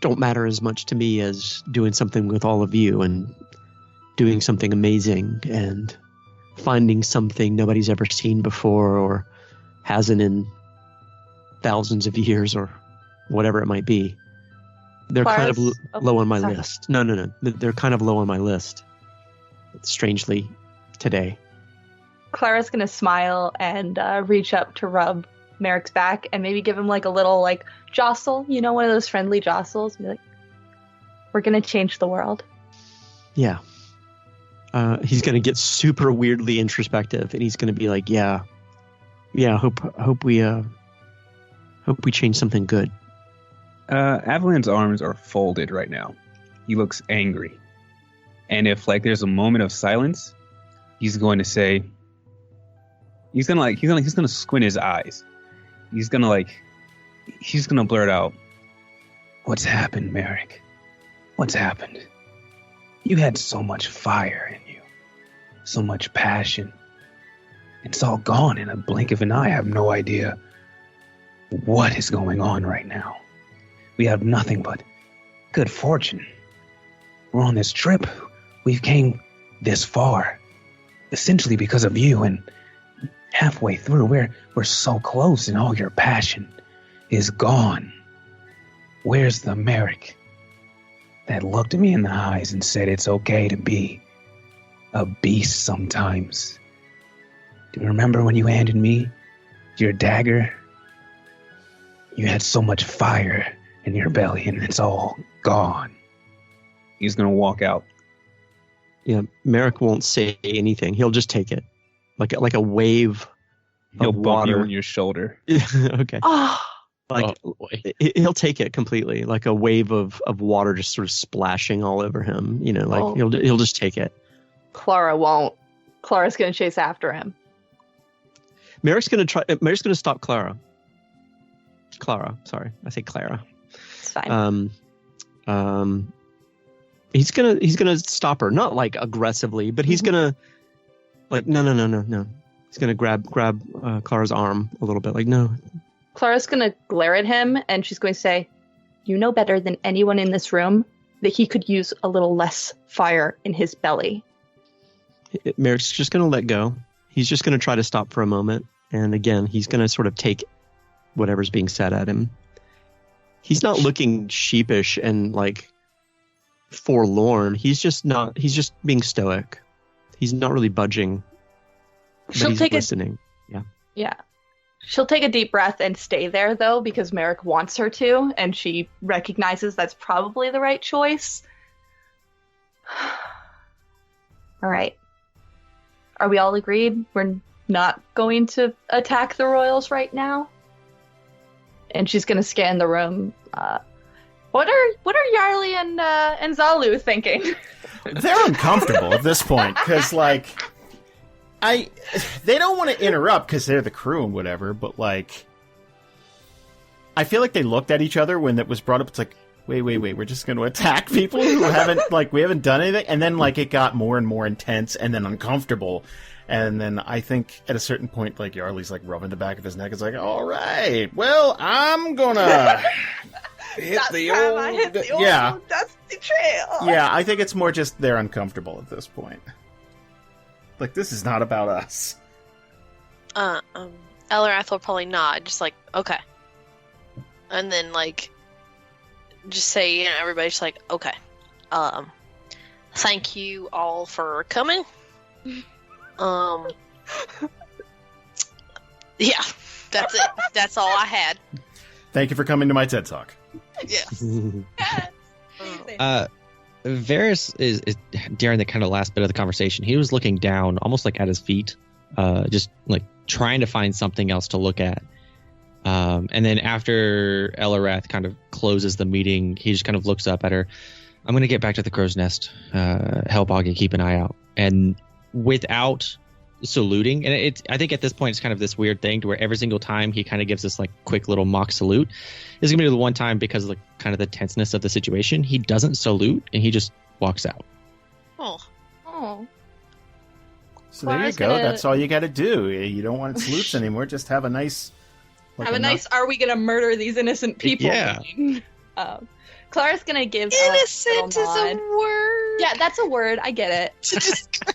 don't matter as much to me as doing something with all of you and doing something amazing and finding something nobody's ever seen before or hasn't in thousands of years or whatever it might be. They're kind of low on my list. No. They're kind of low on my list. Strangely, today. Klara's gonna smile and reach up to rub Marrek's back and maybe give him like a little like jostle, one of those friendly jostles. And be like, "We're gonna change the world." Yeah. He's gonna get super weirdly introspective, and he's gonna be like, "Yeah. Hope we change something good." Avalan's arms are folded right now. He looks angry, and if like there's a moment of silence, he's going to say, he's gonna squint his eyes. He's gonna blurt out, "What's happened, Marrek? What's happened? You had so much fire in you, so much passion. It's all gone in a blink of an eye. I have no idea what is going on right now. We have nothing but good fortune. We're on this trip. We've came this far, essentially because of you, and halfway through, we're so close, and all your passion is gone. Where's the Marrek that looked me in the eyes and said it's okay to be a beast sometimes? Do you remember when you handed me your dagger? You had so much fire in your belly, and it's all gone." He's gonna walk out. Yeah, Marrek won't say anything. He'll just take it, like a wave. He'll bump water. you on your shoulder. Okay. Oh, He'll take it completely, like a wave of water just sort of splashing all over him. He'll just take it. Klara won't. Klara's gonna chase after him. Marrek's gonna stop Klara. Sorry, I say Klara. It's fine. He's gonna stop her, not like aggressively, but he's gonna like no. He's gonna grab Klara's arm a little bit, like no. Klara's gonna glare at him, and she's going to say, "You know better than anyone in this room that he could use a little less fire in his belly." Marrek's just gonna let go. He's just gonna try to stop for a moment, and again, he's gonna sort of take whatever's being said at him. He's not looking sheepish and like forlorn. He's just being stoic. He's not really budging. But he's listening. Yeah. She'll take a deep breath and stay there, though, because Marrek wants her to, and she recognizes that's probably the right choice. All right. Are we all agreed we're not going to attack the royals right now? And she's going to scan the room. What are Yarly and Zalu thinking? They're uncomfortable at this point, because, like, they don't want to interrupt because they're the crew and whatever, but, like, I feel like they looked at each other when it was brought up. It's like, wait, we're just going to attack people who we haven't done anything? And then, like, it got more and more intense and then uncomfortable. And then I think at a certain point, like, Yarly's, like, rubbing the back of his neck. It's like, all right, well, I'm gonna hit the old dusty trail. Yeah, I think it's more just they're uncomfortable at this point. Like, this is not about us. Eliwrath will probably nod, just like, okay. And then, like, just say, everybody's just like, okay. Thank you all for coming. Yeah, that's it. That's all I had. Thank you for coming to my TED Talk. Yes. Varys is during the kind of last bit of the conversation, he was looking down, almost like at his feet, just like trying to find something else to look at. And then after Eliwrath kind of closes the meeting, he just kind of looks up at her. I'm going to get back to the crow's nest, help Augie keep an eye out. And without saluting, and I think at this point it's kind of this weird thing to where every single time he kind of gives this like quick little mock salute. This is going to be the one time because of the kind of the tenseness of the situation. He doesn't salute and he just walks out. Oh. So there you go. That's all you got to do. You don't want salutes anymore. Just have a nice... Like are we going to murder these innocent people? Yeah. Clara's going to give innocent a is a word. Yeah, that's a word. I get it.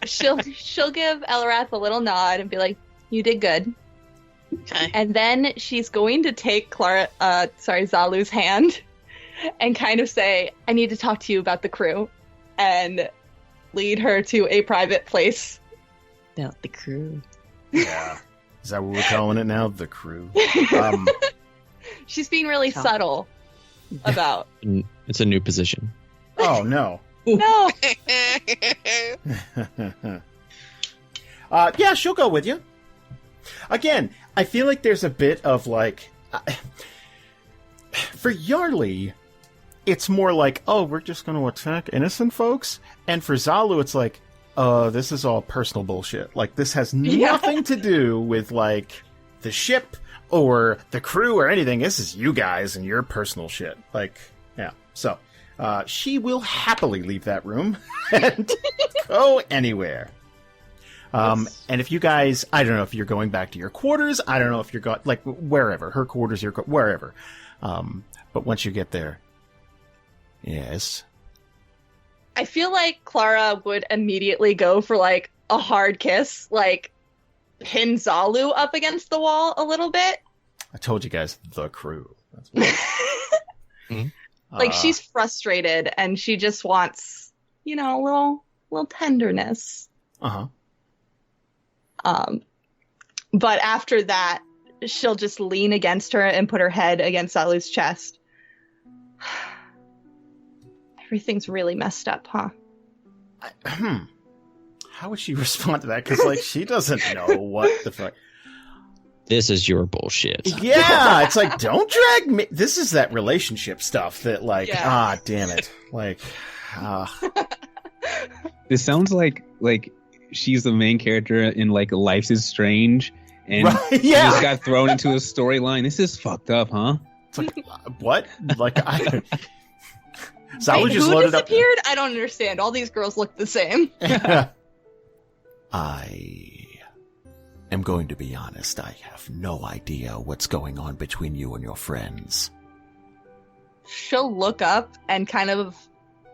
She'll give Eliwrath a little nod and be like, you did good. Okay. And then she's going to take Zalu's hand and kind of say, I need to talk to you about the crew, and lead her to a private place. About the crew. Yeah. Is that what we're calling it now? The crew. She's being really subtle about. It's a new position. Oh, no. No. Yeah, she'll go with you. Again, I feel like there's a bit of like... for Yarly, it's more like, oh, we're just going to attack innocent folks. And for Zalu, it's like, this is all personal bullshit. Like, this has nothing to do with, like, the ship or the crew or anything. This is you guys and your personal shit. Like, yeah. So, she will happily leave that room and go anywhere. And if you guys, I don't know if you're going back to your quarters. I don't know if you're going, like, wherever. Her quarters, wherever. But once you get there, yes. I feel like Klara would immediately go for, like, a hard kiss, like, pin Zalu up against the wall a little bit. I told you guys, the crew. That's what Like, she's frustrated, and she just wants, a little tenderness. Uh-huh. But after that, she'll just lean against her and put her head against Zalu's chest. Everything's really messed up, huh? How would she respond to that? Because, like, she doesn't know what the fuck. This is your bullshit. Yeah, it's like, don't drag me. This is that relationship stuff that, like, damn it. Like, This sounds like she's the main character in, like, Life is Strange, and right, she just got thrown into a storyline. This is fucked up, huh? It's like, what? Like, Wait, who disappeared? I don't understand. All these girls look the same. I am going to be honest. I have no idea what's going on between you and your friends. She'll look up and kind of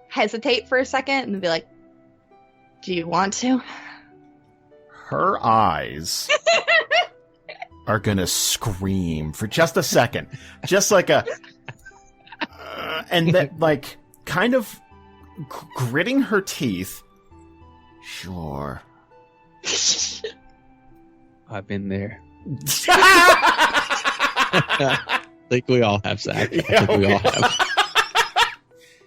hesitate for a second and be like, do you want to? Her eyes are gonna scream for just a second. Just like a... and then, like, kind of gritting her teeth. Sure. I've been there. I think we all have, Zach. Yeah, I think we all have.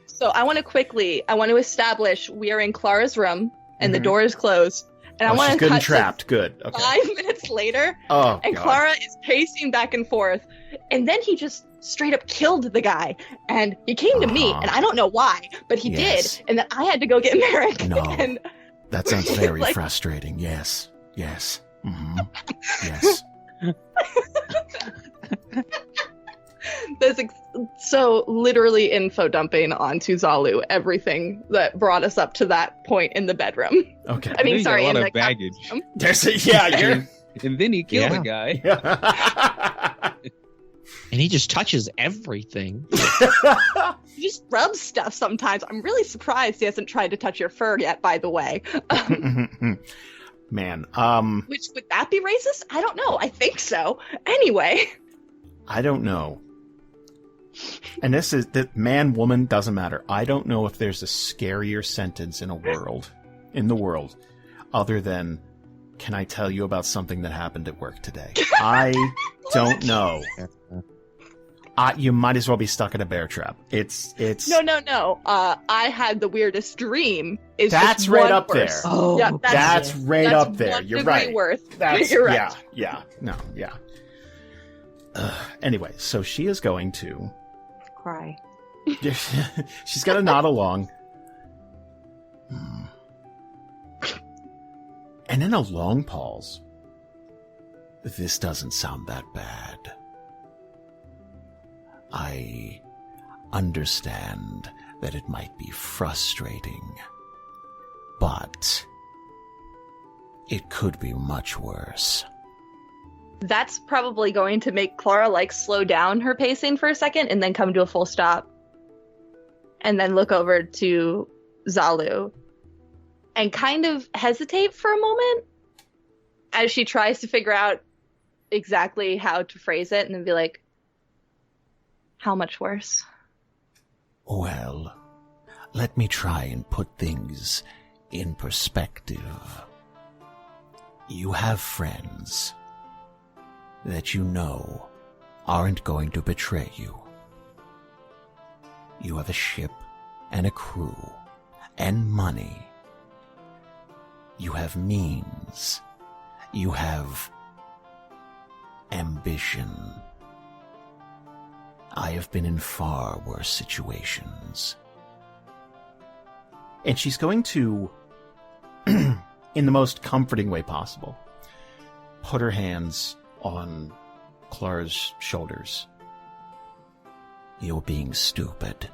So I want to establish we are in Clara's room and the door is closed. And I want to cut cut trapped. Good. Okay. 5 minutes later. Oh, and God. Klara is pacing back and forth. And then he just straight up killed the guy. And he came to me, and I don't know why, but he did. And then I had to go get Marrek. No. And that sounds very frustrating. Yes. Yes. Mm-hmm. Yes. So literally info dumping onto Zalu everything that brought us up to that point in the bedroom. Okay. I mean, You got sorry, a lot in of the baggage. You're. And then he killed a guy. And he just touches everything. He just rubs stuff sometimes. I'm really surprised he hasn't tried to touch your fur yet, by the way. Man, Which, would that be racist? I don't know. I think so. Anyway. I don't know. And this is that man, woman, doesn't matter. I don't know if there's a scarier sentence in the world, other than, can I tell you about something that happened at work today? I don't know. You might as well be stuck in a bear trap. It's No. I had the weirdest dream. That's right up there. Oh, Yeah, That's right that's up there. 1 You're degree right. Worth. That's You're right. Yeah. No, yeah. Anyway, so she is going to. cry. She's got to nod along. And in a long pause, this doesn't sound that bad. I understand that it might be frustrating, but it could be much worse. That's probably going to make Klara slow down her pacing for a second and then come to a full stop. And then look over to Zalu and kind of hesitate for a moment as she tries to figure out exactly how to phrase it, and then be like, how much worse? Well, let me try and put things in perspective. You have friends that you know aren't going to betray you. You have a ship and a crew and money. You have means. You have ambition. I have been in far worse situations. And she's going to, in the most comforting way possible, put her hands on Klara's shoulders. You're being stupid.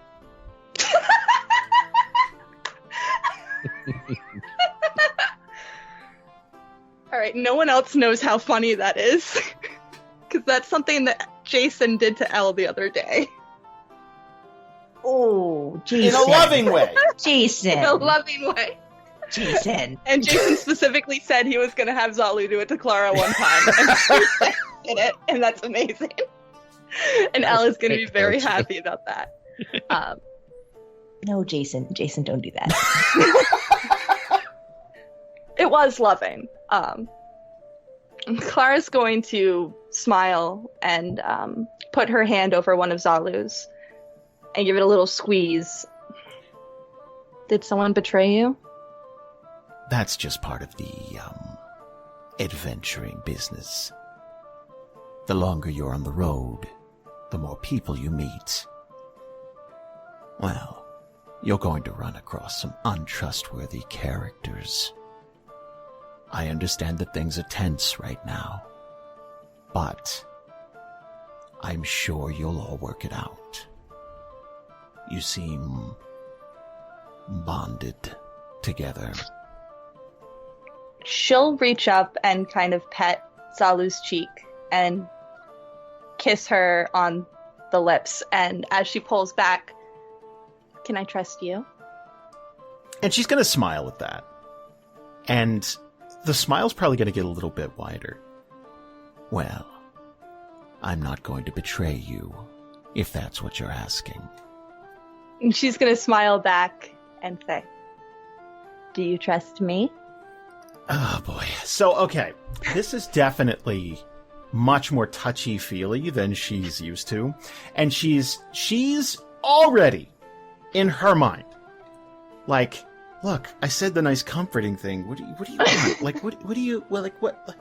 All right, no one else knows how funny that is. Because that's something that Jason did to Elle the other day. Oh, Jason. In a loving way. Jason. In a loving way. Jason. And Jason specifically said he was going to have Zalu do it to Klara one time. And she did it, and that's amazing. And Elle is going to be very happy about that. No, Jason. Jason, don't do that. It was loving. Klara's going to smile and put her hand over one of Zalu's and give it a little squeeze. Did someone betray you? That's just part of the, adventuring business. The longer you're on the road, the more people you meet. Well, you're going to run across some untrustworthy characters. I understand that things are tense right now, but I'm sure you'll all work it out. You seem bonded together. She'll reach up and kind of pet Zalu's cheek and kiss her on the lips. And as she pulls back, can I trust you? And she's going to smile at that. And the smile's probably going to get a little bit wider. Well, I'm not going to betray you, if that's what you're asking. And she's going to smile back and say, do you trust me? Oh, boy. So, okay. This is definitely much more touchy-feely than she's used to. And she's already, in her mind, like, look, I said the nice comforting thing. What do you want? Like, what do you, well, like, what?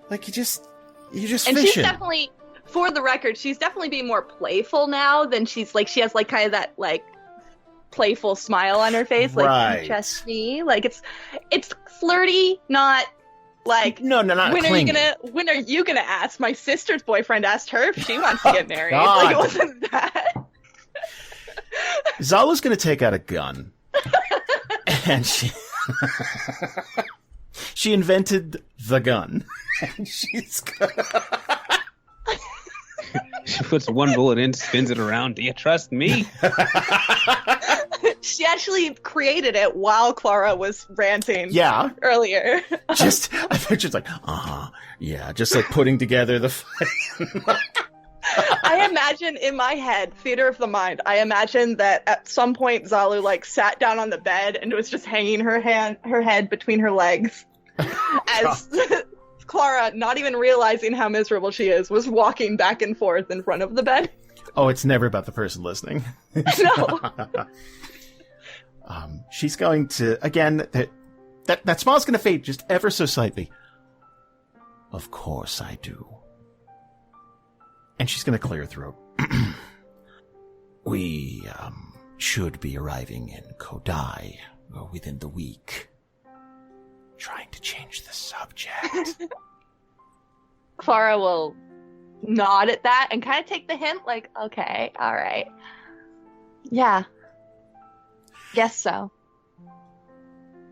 Like, you're just And fishing. she's definitely, for the record, she's definitely being more playful now than she's, like, she has, like, kind of that, like, playful smile on her face. Like, Right. you trust me? Like, it's flirty, not, like, No, not when clingy. when are you gonna ask? My sister's boyfriend asked her if she wants to get married. God. Like, it wasn't that. Zala's going to take out a gun. And she invented the gun. And she's She puts one bullet in, spins it around. Do you trust me? She actually created it while Klara was ranting earlier. I think she's like, yeah, just like putting together the fight. I imagine in my head, theater of the mind, I imagine that at some point Zalu like sat down on the bed and was just hanging her head between her legs as Klara, not even realizing how miserable she is, was walking back and forth in front of the bed. Oh, it's never about the person listening. No. She's going to, again, that smile's going to fade just ever so slightly. Of course I do. And she's going to clear her throat. We should be arriving in Kodai within the week. Trying to change the subject. Klara will nod at that and kind of take the hint, like, okay, all right. Yeah. Guess so.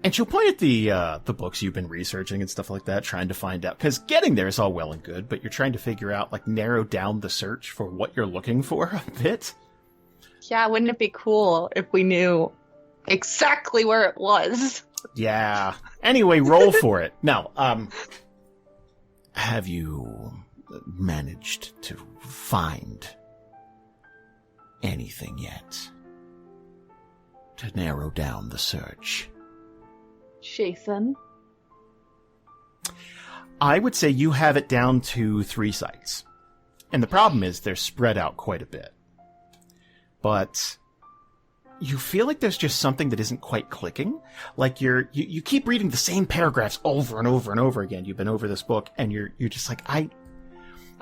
And she'll point at the books you've been researching and stuff like that, trying to find out. Because getting there is all well and good, but you're trying to figure out, like, narrow down the search for what you're looking for a bit. Yeah, wouldn't it be cool if we knew exactly where it was? Yeah. Anyway, roll for it. Now, have you managed to find anything yet to narrow down the search? Jason? I would say you have it down to 3 sites. And the problem is they're spread out quite a bit. But you feel like there's just something that isn't quite clicking. Like you keep reading the same paragraphs over and over and over again. You've been over this book and you're just like, I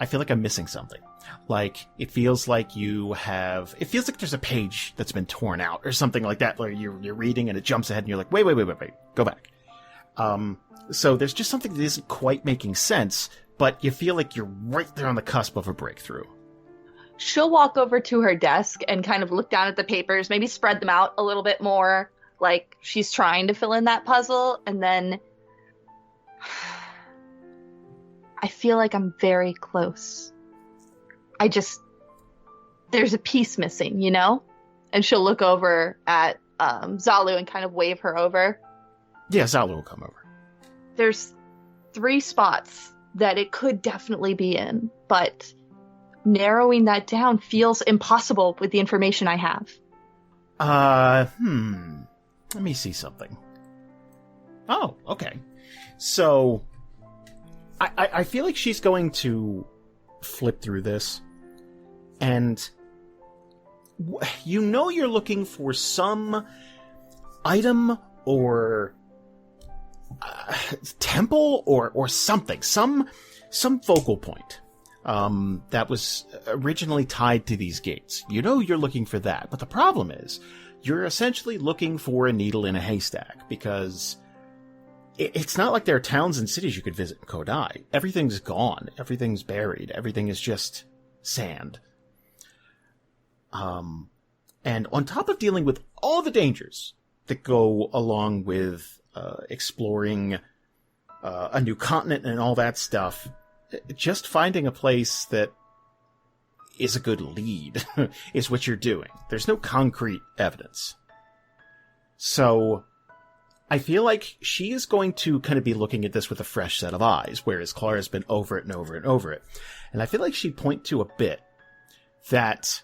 feel like I'm missing something. Like, it feels like there's a page that's been torn out or something like that, where you're reading and it jumps ahead and you're like, wait, go back. So there's just something that isn't quite making sense, but you feel like you're right there on the cusp of a breakthrough. She'll walk over to her desk and kind of look down at the papers, maybe spread them out a little bit more, like she's trying to fill in that puzzle, and then I feel like I'm very close. There's a piece missing, you know? And she'll look over at Zalu and kind of wave her over. Yeah, Zalu will come over. There's 3 spots that it could definitely be in, but narrowing that down feels impossible with the information I have. Let me see something. Oh, okay. So, I feel like she's going to flip through this, and you're looking for some item or temple or something, some focal point that was originally tied to these gates. You're looking for that, but the problem is you're essentially looking for a needle in a haystack, because it's not like there are towns and cities you could visit in Kodai. Everything's gone. Everything's buried. Everything is just sand. And on top of dealing with all the dangers that go along with exploring a new continent and all that stuff, just finding a place that is a good lead is what you're doing. There's no concrete evidence. So I feel like she is going to kind of be looking at this with a fresh set of eyes, whereas Klara's been over it and over and over it. And I feel like she'd point to a bit that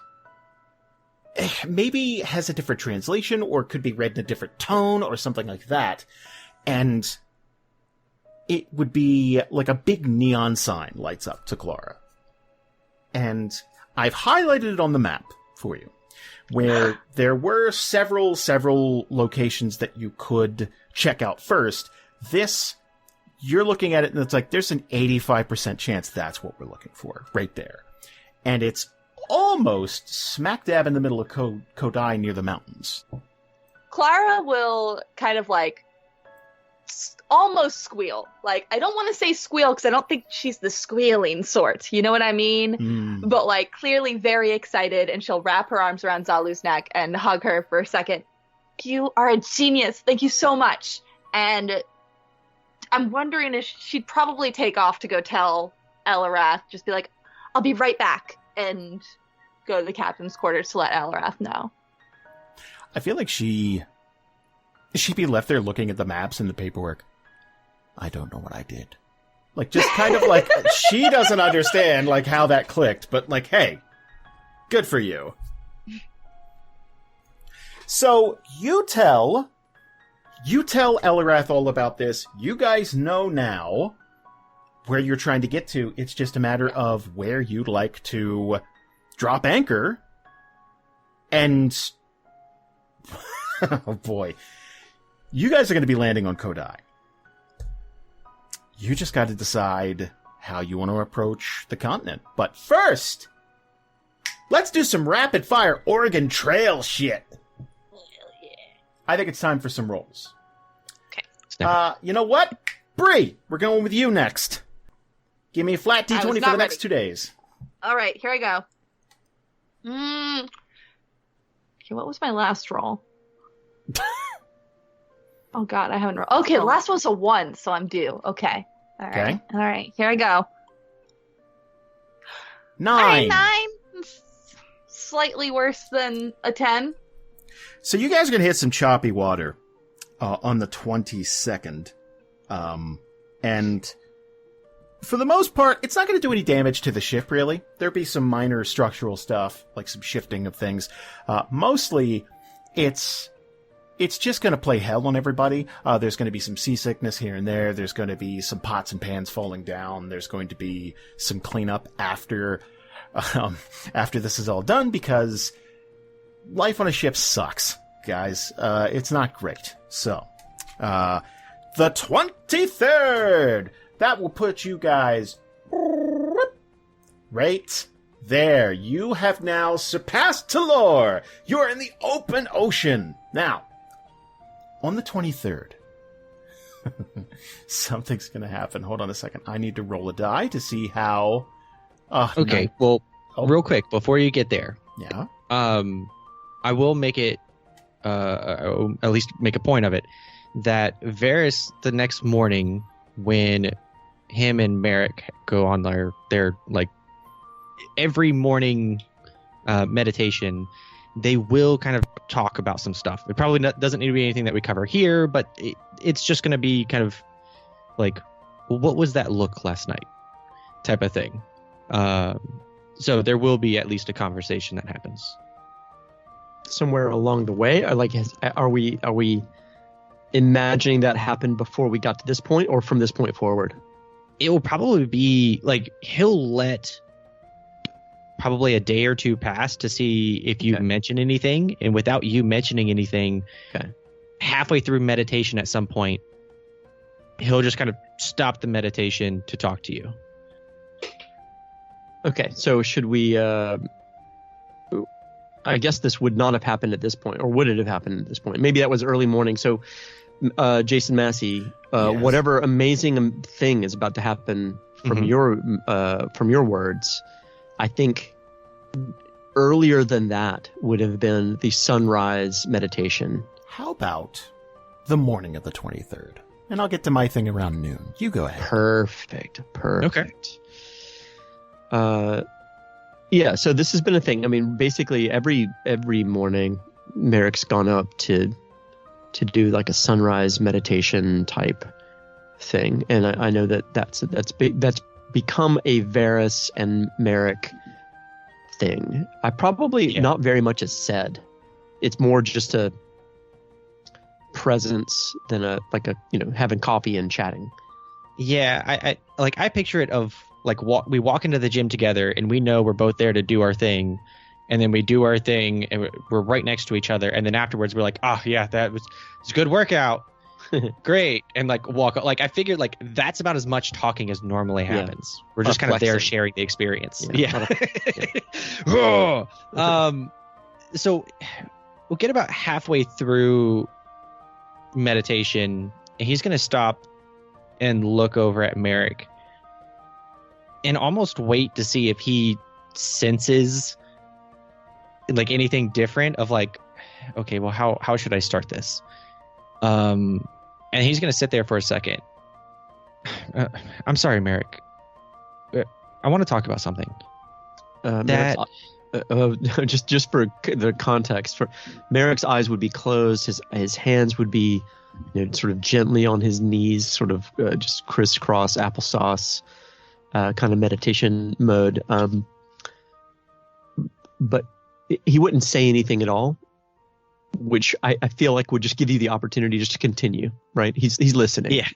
maybe has a different translation or could be read in a different tone or something like that. And it would be like a big neon sign lights up to Klara. And I've highlighted it on the map for you, where there were several locations that you could check out first. This, you're looking at it and it's like, there's an 85% chance that's what we're looking for right there. And it's almost smack dab in the middle of Kodai near the mountains. Klara will kind of like almost squeal. Like, I don't want to say squeal because I don't think she's the squealing sort. You know what I mean? But like clearly very excited, and she'll wrap her arms around Zalu's neck and hug her for a second. You are a genius. Thank you so much. And I'm wondering if she'd probably take off to go tell Eliwrath, just be like, I'll be right back, and go to the captain's quarters to let Eliwrath know. I feel like she'd be left there looking at the maps and the paperwork. I don't know what I did. Like, just kind of like, she doesn't understand, like, how that clicked, but like, hey, good for you. So, you tell Eliwrath all about this. You guys know now where you're trying to get to. It's just a matter of where you'd like to drop anchor. And, oh boy, you guys are going to be landing on Kodai. You just got to decide how you want to approach the continent. But first, let's do some rapid fire Oregon Trail shit. I think it's time for some rolls. Okay. You know what? Bree, we're going with you next. Give me a flat D20 for the ready. next 2 days. All right, here I go. Okay, what was my last roll? Oh God, I haven't rolled. Okay, the last one's a 1, so I'm due. Okay. All right. Okay. All right, here I go. 9. 9. Slightly worse than a 10. So you guys are going to hit some choppy water on the 22nd. And for the most part, it's not going to do any damage to the ship, really. There'll be some minor structural stuff, like some shifting of things. Mostly, it's just going to play hell on everybody. There's going to be some seasickness here and there. There's going to be some pots and pans falling down. There's going to be some cleanup after this is all done, because life on a ship sucks, guys. It's not great. So, the 23rd, that will put you guys right there. You have now surpassed Talor. You're in the open ocean. Now, on the 23rd, something's going to happen. Hold on a second. I need to roll a die to see how... Okay, no. well, real quick, before you get there, Yeah? I will make it, at least make a point of it, that Variis, the next morning, when him and Marrek go on their like, every morning meditation, they will kind of talk about some stuff. It probably doesn't need to be anything that we cover here, but it's just going to be kind of like, well, what was that look last night type of thing. So there will be at least a conversation that happens. Somewhere along the way, are we imagining that happened before we got to this point, or from this point forward? It will probably be like, he'll let probably a day or two pass to see if you mention anything, and without you mentioning anything, halfway through meditation at some point, he'll just kind of stop the meditation to talk to you. Okay, so should we... I guess this would not have happened at this point, or would it have happened at this point? Maybe that was early morning. So, Jason Massey, Yes. whatever amazing thing is about to happen from your words, I think earlier than that would have been the sunrise meditation. How about the morning of the 23rd? And I'll get to my thing around noon. You go ahead. Perfect. Okay. Yeah, so this has been a thing. I mean, basically every morning, Marrek's gone up to do like a sunrise meditation type thing, and I know that's become a Variis and Marrek thing. I probably not very much is said. It's more just a presence than having coffee and chatting. Yeah, I picture it of like we walk into the gym together and we know we're both there to do our thing, and then we do our thing and we're right next to each other, and then afterwards we're like, oh yeah, it's a good workout, great, and like walk. Like I figured like that's about as much talking as normally happens. Yeah. We're just kind of there sharing the experience. Yeah. So we'll get about halfway through meditation, And he's going to stop and look over at Marrek and almost wait to see if he senses like anything different of like, okay, well, how should I start this? And he's going to sit there for a second. I'm sorry, Marrek. I want to talk about something. Just for the context, for Marrek's eyes would be closed, his hands would be sort of gently on his knees, sort of just crisscross applesauce kind of meditation mode. But he wouldn't say anything at all, which I feel like would just give you the opportunity just to continue, right? He's listening. Yeah.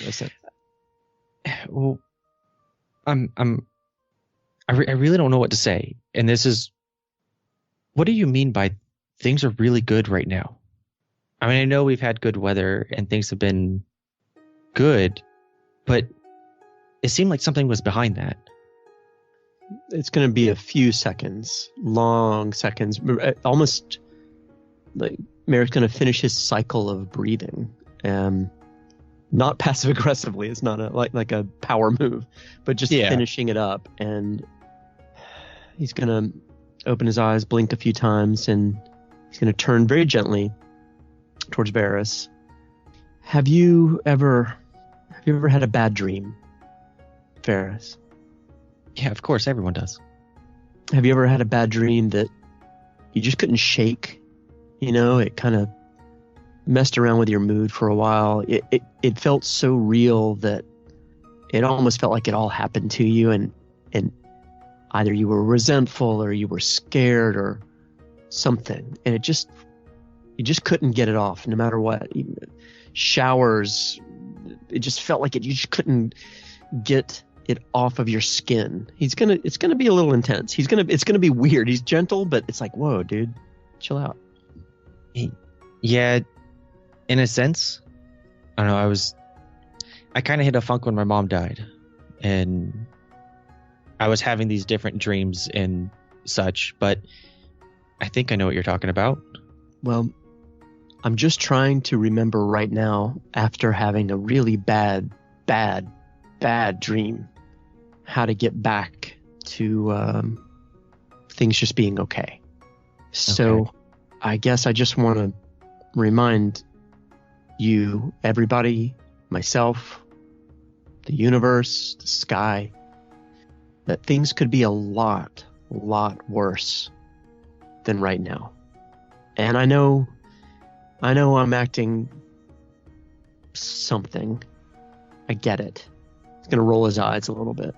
Listen. Well, I really don't know what to say. And this is, what do you mean by things are really good right now? I mean, I know we've had good weather and things have been good, but it seemed like something was behind that. It's going to be a few seconds, long seconds, almost like Marrek's going to finish his cycle of breathing. Not passive aggressively. It's not like a power move, but just finishing it up. And he's going to open his eyes, blink a few times, and he's going to turn very gently towards Variis. Have you ever had a bad dream, Variis? Yeah, of course, everyone does. Have you ever had a bad dream that you just couldn't shake? It kind of messed around with your mood for a while. It felt so real that it almost felt like it all happened to you, and either you were resentful or you were scared or something, and you just couldn't get it off no matter what. Even showers, it just felt like you just couldn't get it off of your skin. It's gonna be a little intense. It's gonna be weird. He's gentle, but it's like, whoa, dude, chill out. Yeah, in a sense. I don't know, I kind of hit a funk when my mom died, and I was having these different dreams and such, but I think I know what you're talking about. Well, I'm just trying to remember right now, after having a really bad dream, how to get back to things just being okay. So I guess I just want to remind you, everybody, myself, the universe, the sky, that things could be a lot worse than right now. And I know I'm acting something. I get it. He's going to roll his eyes a little bit.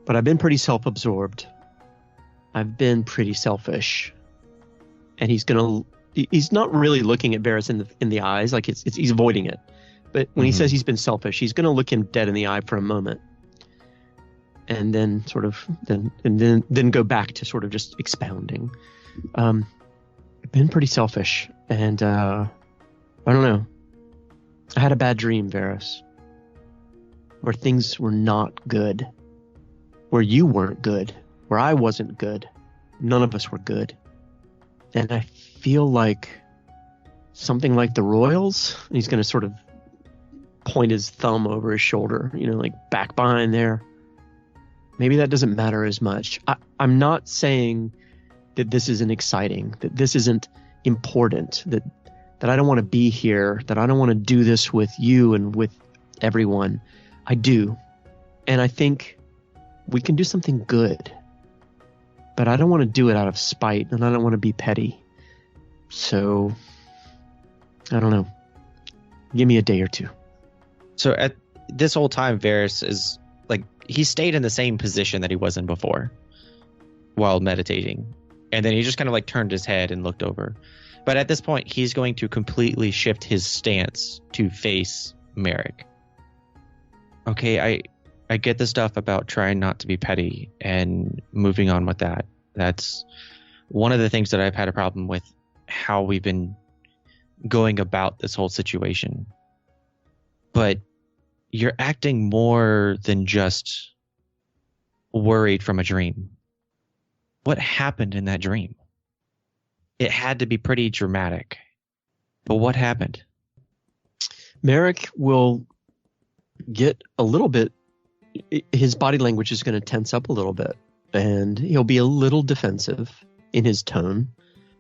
But I've been pretty self-absorbed. I've been pretty selfish. And he's not really looking at Variis in the eyes, like he's avoiding it. But when he says he's been selfish, he's going to look him dead in the eye for a moment. And then then go back to sort of just expounding. I've been pretty selfish, and I don't know. I had a bad dream, Variis, where things were not good, where you weren't good, where I wasn't good. None of us were good. And I feel like something like the Royals, and he's going to sort of point his thumb over his shoulder, like back behind there. Maybe that doesn't matter as much. I'm not saying that this isn't exciting, that this isn't important, that I don't want to be here, that I don't want to do this with you and with everyone. I do. And I think we can do something good. But I don't want to do it out of spite, and I don't want to be petty. So, I don't know. Give me a day or two. So at this whole time, Variis is like, he stayed in the same position that he was in before while meditating. And then he just kind of like turned his head and looked over. But at this point, he's going to completely shift his stance to face Marrek. Okay, I get the stuff about trying not to be petty and moving on with that. That's one of the things that I've had a problem with, how we've been going about this whole situation. But you're acting more than just worried from a dream. What happened in that dream? It had to be pretty dramatic. But what happened? Marrek will get a little bit. His body language is going to tense up a little bit, and he'll be a little defensive in his tone,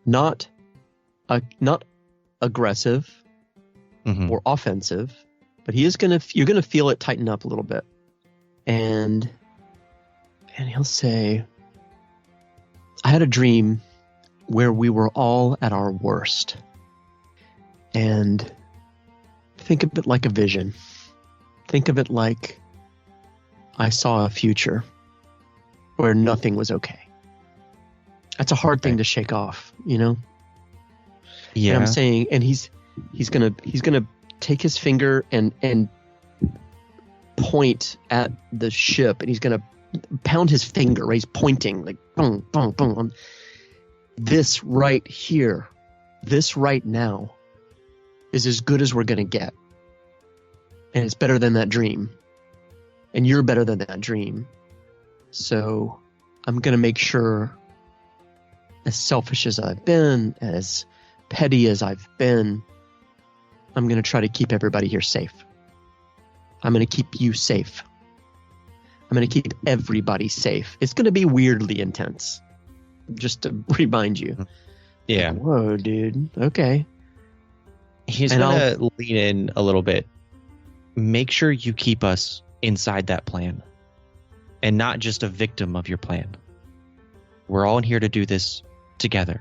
not aggressive or offensive, but you're going to feel it tighten up a little bit, and he'll say, "I had a dream where we were all at our worst, and think of it like a vision. Think of it like I saw a future where nothing was okay." That's a hard thing to shake off, you know? Yeah. And I'm saying, and he's gonna take his finger and point at the ship, and he's gonna pound his finger, right? He's pointing like boom, boom, boom. This right here, this right now is as good as we're gonna get. And it's better than that dream. And you're better than that dream. So I'm going to make sure, as selfish as I've been, as petty as I've been, I'm going to try to keep everybody here safe. I'm going to keep you safe. I'm going to keep everybody safe. It's going to be weirdly intense. Just to remind you. Yeah. Like, whoa, dude. Okay. He's going to lean in a little bit. Make sure you keep us inside that plan and not just a victim of your plan. We're all in here to do this together.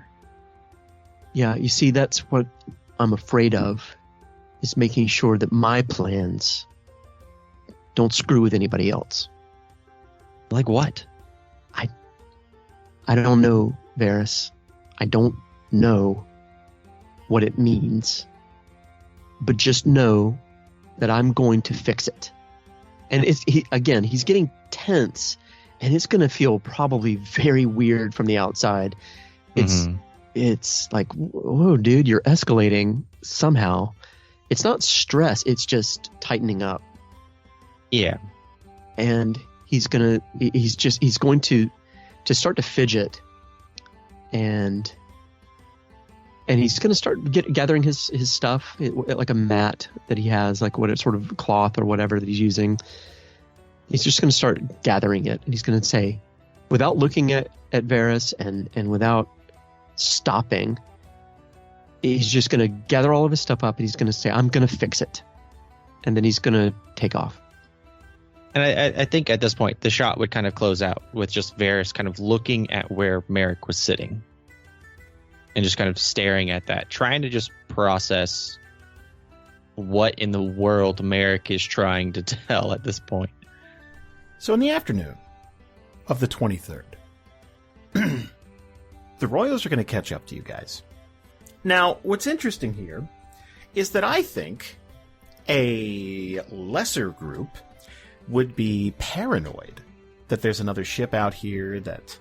Yeah, you see, that's what I'm afraid of, is making sure that my plans don't screw with anybody else. Like what? I don't know, Variis. I don't know what it means. But just know that I'm going to fix it. And he's getting tense, and it's going to feel probably very weird from the outside. It's like, whoa, dude, you're escalating somehow. It's not stress, it's just tightening up. Yeah. And he's going to start to fidget, and he's going to start gathering his stuff, like a mat that he has, like what sort of cloth or whatever that he's using. He's just going to start gathering it, and he's going to say, without looking at Variis and without stopping, he's just going to gather all of his stuff up, and he's going to say, "I'm going to fix it," and then he's going to take off. And I think at this point, the shot would kind of close out with just Variis kind of looking at where Marrek was sitting and just kind of staring at that, trying to just process what in the world Marrek is trying to tell at this point. So in the afternoon of the 23rd, the Royals are going to catch up to you guys. Now, what's interesting here is that I think a lesser group would be paranoid that there's another ship out here, that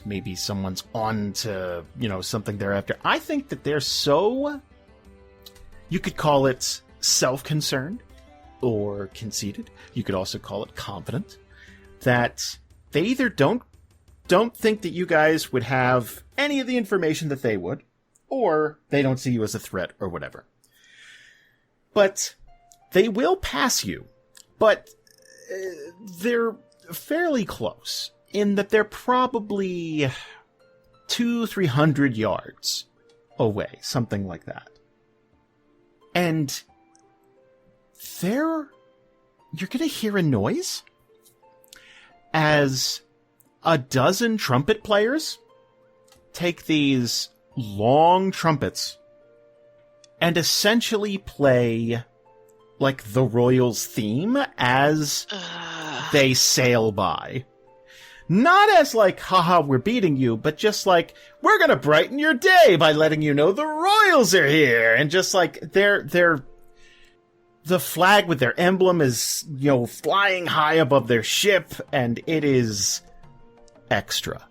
maybe someone's on to, something they're after. I think that they're so, you could call it self-concerned or conceited. You could also call it confident, that they either don't think that you guys would have any of the information that they would, or they don't see you as a threat or whatever. But they will pass you, but they're fairly close in that they're probably 200-300 yards away, something like that. And you're going to hear a noise as a dozen trumpet players take these long trumpets and essentially play like the Royals theme as they sail by. Not as like, haha, we're beating you, but just like, we're gonna brighten your day by letting you know the Royals are here. And just like, the flag with their emblem is, flying high above their ship, and it is extra.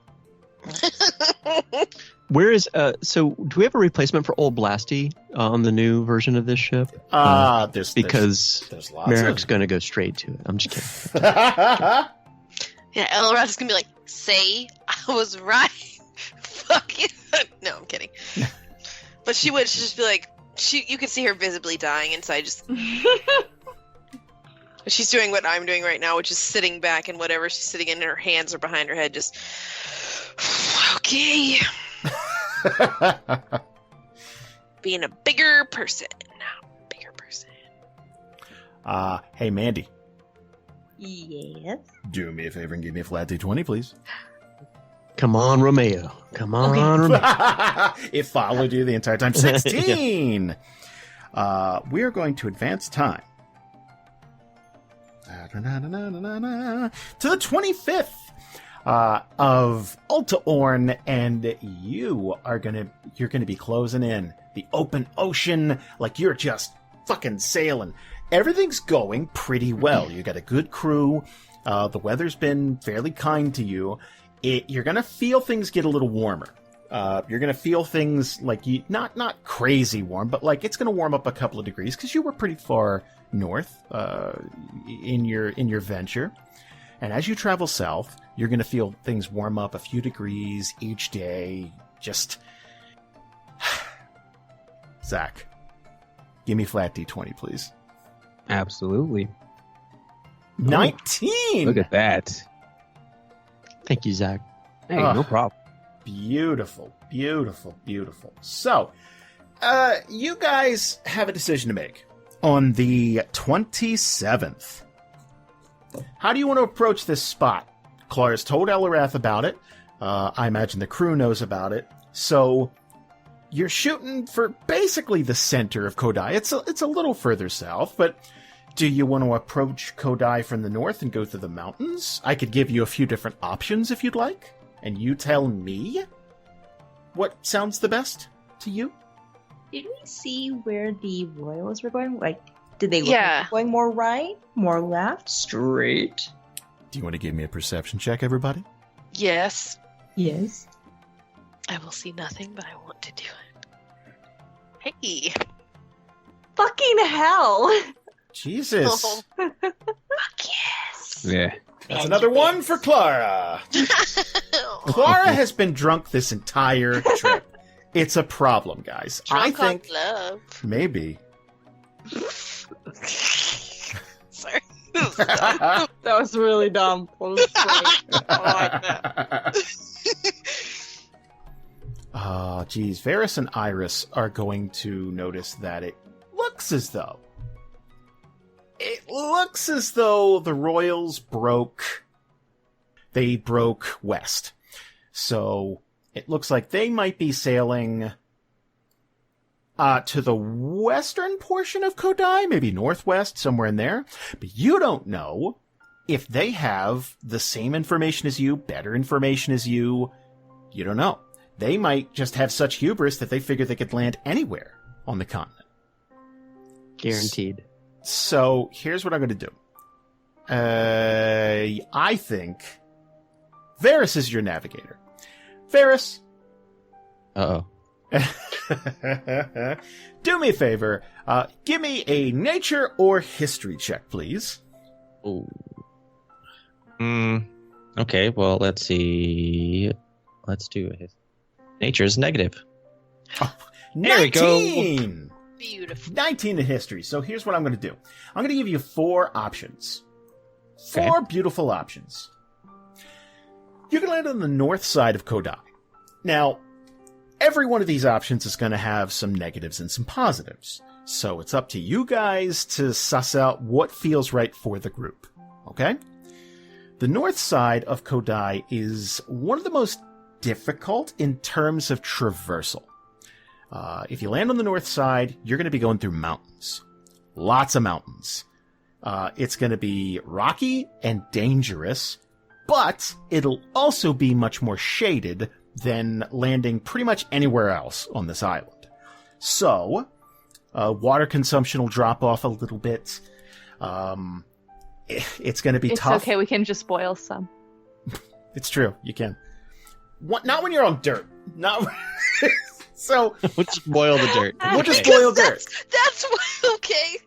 Where is so do we have a replacement for Old Blasty on the new version of this ship? There's lots Marrek's going to go straight to it. I'm just kidding. Yeah, Eliwrath is gonna be like, "Say I was right." Fuck you. No, I'm kidding. But she'd just be like, You can see her visibly dying inside. Just she's doing what I'm doing right now, which is sitting back, and whatever she's sitting in, her hands are behind her head. Just okay. Being a bigger person. Hey, Mandy. Yes. Do me a favor and give me a flat D20, please. Come on, Romeo. Come on, Romeo. It followed you the entire time. 16! We are going to advance time. To the 25th of Alta Orn, and you're gonna be closing in the open ocean like you're just fucking sailing. Everything's going pretty well. You got a good crew. The weather's been fairly kind to you. You're gonna feel things get a little warmer. You're gonna feel things like not crazy warm, but like it's gonna warm up a couple of degrees because you were pretty far north in your venture. And as you travel south, you're gonna feel things warm up a few degrees each day. Just Zach, give me flat D20, please. Absolutely. 19. Look at that. Thank you, Zach. Hey, no problem. Beautiful, beautiful, beautiful. So, you guys have a decision to make on the 27th. How do you want to approach this spot? Klara's told Eliwrath about it. I imagine the crew knows about it. So, you're shooting for basically the center of Kodai. It's a little further south, but do you want to approach Kodai from the north and go through the mountains? I could give you a few different options if you'd like, and you tell me what sounds the best to you. Did we see where the royals were going? Like, did they look Yeah. like going more right, more left, straight? Do you want to give me a perception check, everybody? Yes. Yes. I will see nothing, but I want to do it. Hey. Fucking hell! Jesus. Oh. Fuck yes. Yeah. That's another one for Klara. Klara has been drunk this entire trip. It's a problem, guys. Drunk I think on love. maybe. Sorry. That was really dumb. That was great. I like that. Oh, geez. Variis and Iris are going to notice that it looks as though the royals broke west. So it looks like they might be sailing to the western portion of Kodai, maybe northwest, somewhere in there. But you don't know if they have the same information as you, better information as you. You don't know. They might just have such hubris that they figure they could land anywhere on the continent. Guaranteed. So here's what I'm going to do. I think Variis is your navigator. Variis. Uh-oh. Do me a favor. Give me a nature or history check, please. Ooh. Okay, well, let's see. Let's do it. Nature is negative. Oh, There we go. 19! Beautiful. 19 in history. So here's what I'm going to do. I'm going to give you 4 options. Okay. 4 beautiful options. You can land on the north side of Kodai. Now, every one of these options is going to have some negatives and some positives. So it's up to you guys to suss out what feels right for the group. Okay? The north side of Kodai is one of the most difficult in terms of traversal. If you land on the north side, you're going to be going through mountains. Lots of mountains. It's going to be rocky and dangerous, but it'll also be much more shaded than landing pretty much anywhere else on this island. So, water consumption will drop off a little bit. It's going to be tough. It's okay, we can just boil some. It's true, you can. Not when you're on dirt. Not so. We'll just boil the dirt. We'll just boil dirt. That's okay.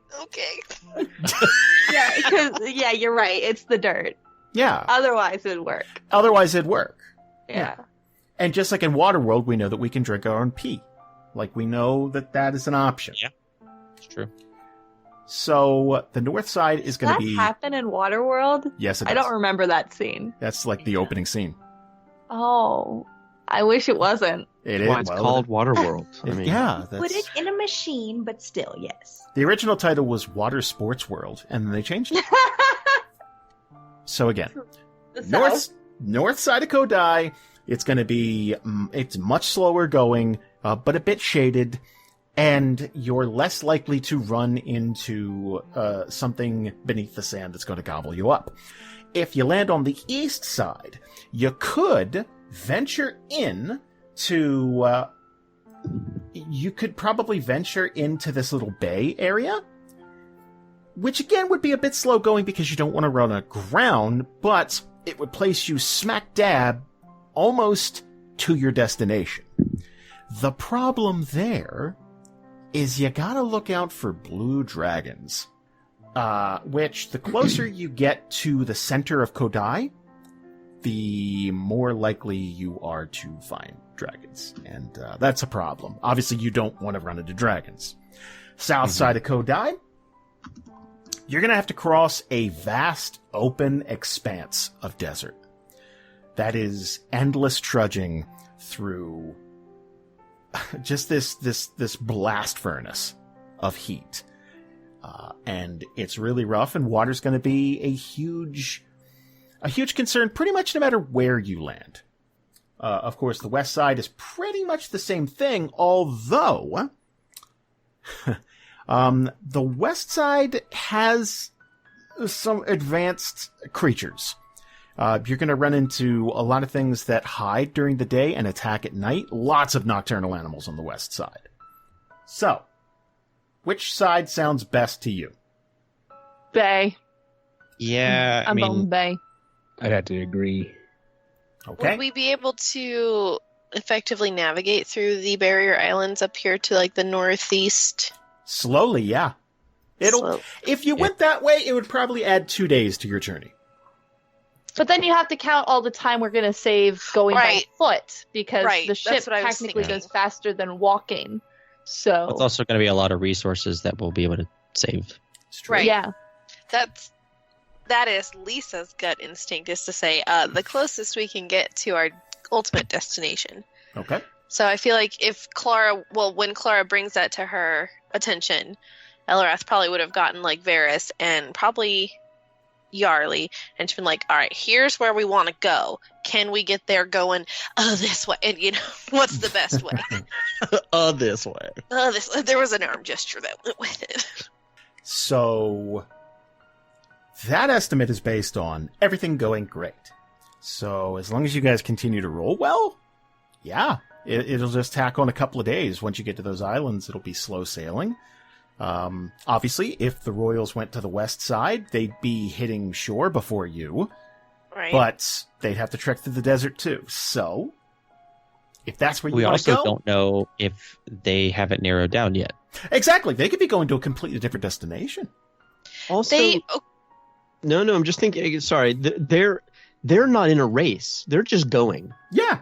Yeah, because you're right. It's the dirt. Yeah. Otherwise, it'd work. Otherwise, it'd work. Yeah. And just like in Waterworld, we know that we can drink our own pee. Like, we know that is an option. Yeah. It's true. So the north side is going to be... That happen in Waterworld? Yes, it does. I don't remember that scene. That's like the opening scene. Oh, I wish it wasn't. It Why is. it's called Waterworld. I mean, yeah. Put it in a machine, but still, yes. The original title was Water Sports World, and then they changed it. So again, The north side of Kodai, it's going to be, it's much slower going, but a bit shaded, and you're less likely to run into something beneath the sand that's going to gobble you up. If you land on the east side, you could venture in to, you could probably venture into this little bay area, which again would be a bit slow going because you don't want to run aground, but it would place you smack dab almost to your destination. The problem there is you gotta look out for blue dragons, which the closer you get to the center of Kodai, the more likely you are to find dragons. And that's a problem. Obviously, you don't want to run into dragons. South side of Kodai, you're going to have to cross a vast, open expanse of desert. That is endless trudging through just this blast furnace of heat. And it's really rough, and water's going to be a huge concern pretty much no matter where you land. Of course, the west side is pretty much the same thing, although the west side has some advanced creatures. You're going to run into a lot of things that hide during the day and attack at night. Lots of nocturnal animals on the west side. So, which side sounds best to you? Bay. Yeah, I I'm on mean, Bay. I'd have to agree. Okay. Would we be able to effectively navigate through the barrier islands up here to like the northeast? Slowly, yeah. If you went that way, it would probably add 2 days to your journey. But then you have to count all the time we're going to save going Right. by foot because Right, the ship that's what I was technically thinking. goes faster than walking. So it's also going to be a lot of resources that we'll be able to save. It's true. Right. yeah, That is Lisa's gut instinct is to say the closest we can get to our ultimate destination. Okay. So I feel like if when Klara brings that to her attention, Eliwrath probably would have gotten like Variis and probably Yarly, and she's been like, all right, here's where we want to go. Can we get there going this way? And what's the best way? This way. This. There was an arm gesture that went with it. So, that estimate is based on everything going great. So, as long as you guys continue to roll well, yeah, it'll just tack on a couple of days. Once you get to those islands, it'll be slow sailing. Obviously, if the Royals went to the west side, they'd be hitting shore before you. Right. But they'd have to trek through the desert too. So, if that's where you We want to also go... don't know if they haven't narrowed down yet. Exactly. They could be going to a completely different destination. Also, oh, no, I'm just thinking. Sorry, they're not in a race. They're just going, Yeah.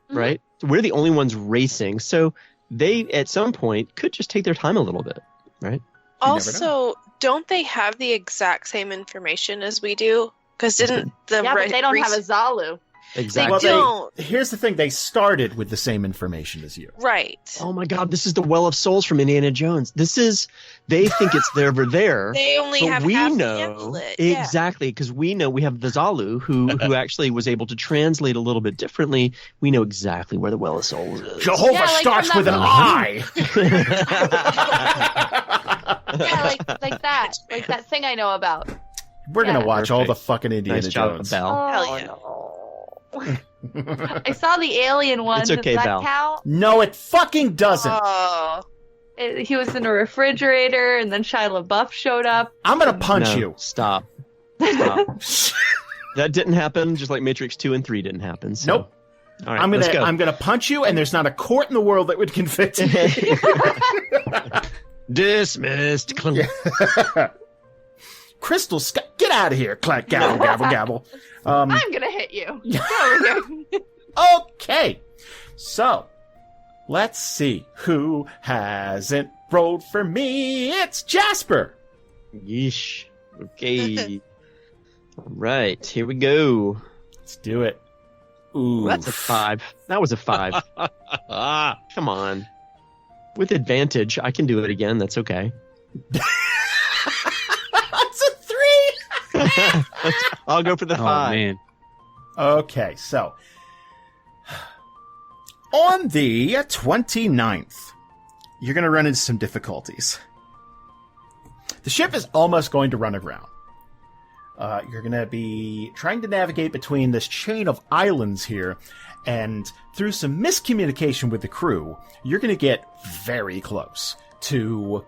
right? We're the only ones racing, so they at some point could just take their time a little bit, right? also, don't they have the exact same information as we do? Because didn't the yeah, but they don't have a Zalu. Exactly. Well, don't. Here's the thing. They started with the same information as you. Right. Oh my God, this is the Well of Souls from Indiana Jones. They think it's there over there. They only But have we half the know amulet. Yeah. exactly because we know we have the Zalu who actually was able to translate a little bit differently. We know exactly where the Well of Souls is. Jehovah Yeah, like starts from with an that I. Yeah, like that. Like that thing I know about. We're gonna Yeah. watch all the Perfect. fucking Indiana Nice job, Jones. Belle. Hell yeah. no. I saw the alien one. It's okay, Does that Val. count? No, it fucking doesn't. Oh. He was in a refrigerator, and then Shia LaBeouf showed up. I'm gonna punch No, you. Stop. That didn't happen. Just like Matrix 2 and 3 didn't happen. So. Nope. All right, I'm let's go. gonna punch you, and there's not a court in the world that would convict me. Dismissed. Crystal Sky, get out of here! Clack, gavel, gavel, gavel. I'm gonna hit you. Get over here. Okay, so Let's see who hasn't rolled for me. It's Jasper. Yeesh. Okay. All right, here we go. Let's do it. Ooh. That's a 5. That was a 5. Come on. With advantage, I can do it again. That's okay. That's a 3. I'll go for the 5. Oh, man. Okay, so on the 29th, you're going to run into some difficulties. The ship is almost going to run aground. You're going to be trying to navigate between this chain of islands here, and through some miscommunication with the crew, you're going to get very close to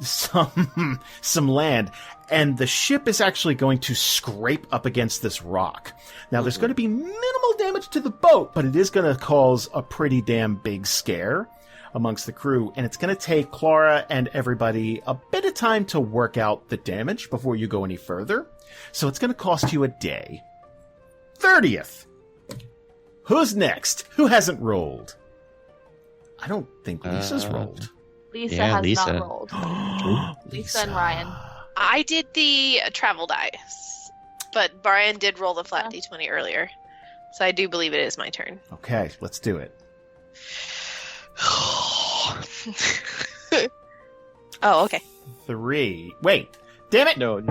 some land, and the ship is actually going to scrape up against this rock. Now, there's going to be minimal damage to the boat, but it is going to cause a pretty damn big scare amongst the crew, and it's going to take Klara and everybody a bit of time to work out the damage before you go any further. So it's going to cost you a day. 30th. Who's next? Who hasn't rolled? I don't think Lisa's rolled. Lisa Yeah, has Lisa. not rolled. Lisa and Ryan. I did the travel dice, but Brian did roll the flat d20 earlier. So I do believe it is my turn. Okay, let's do it. Oh, okay. 3. Wait. Damn it! No.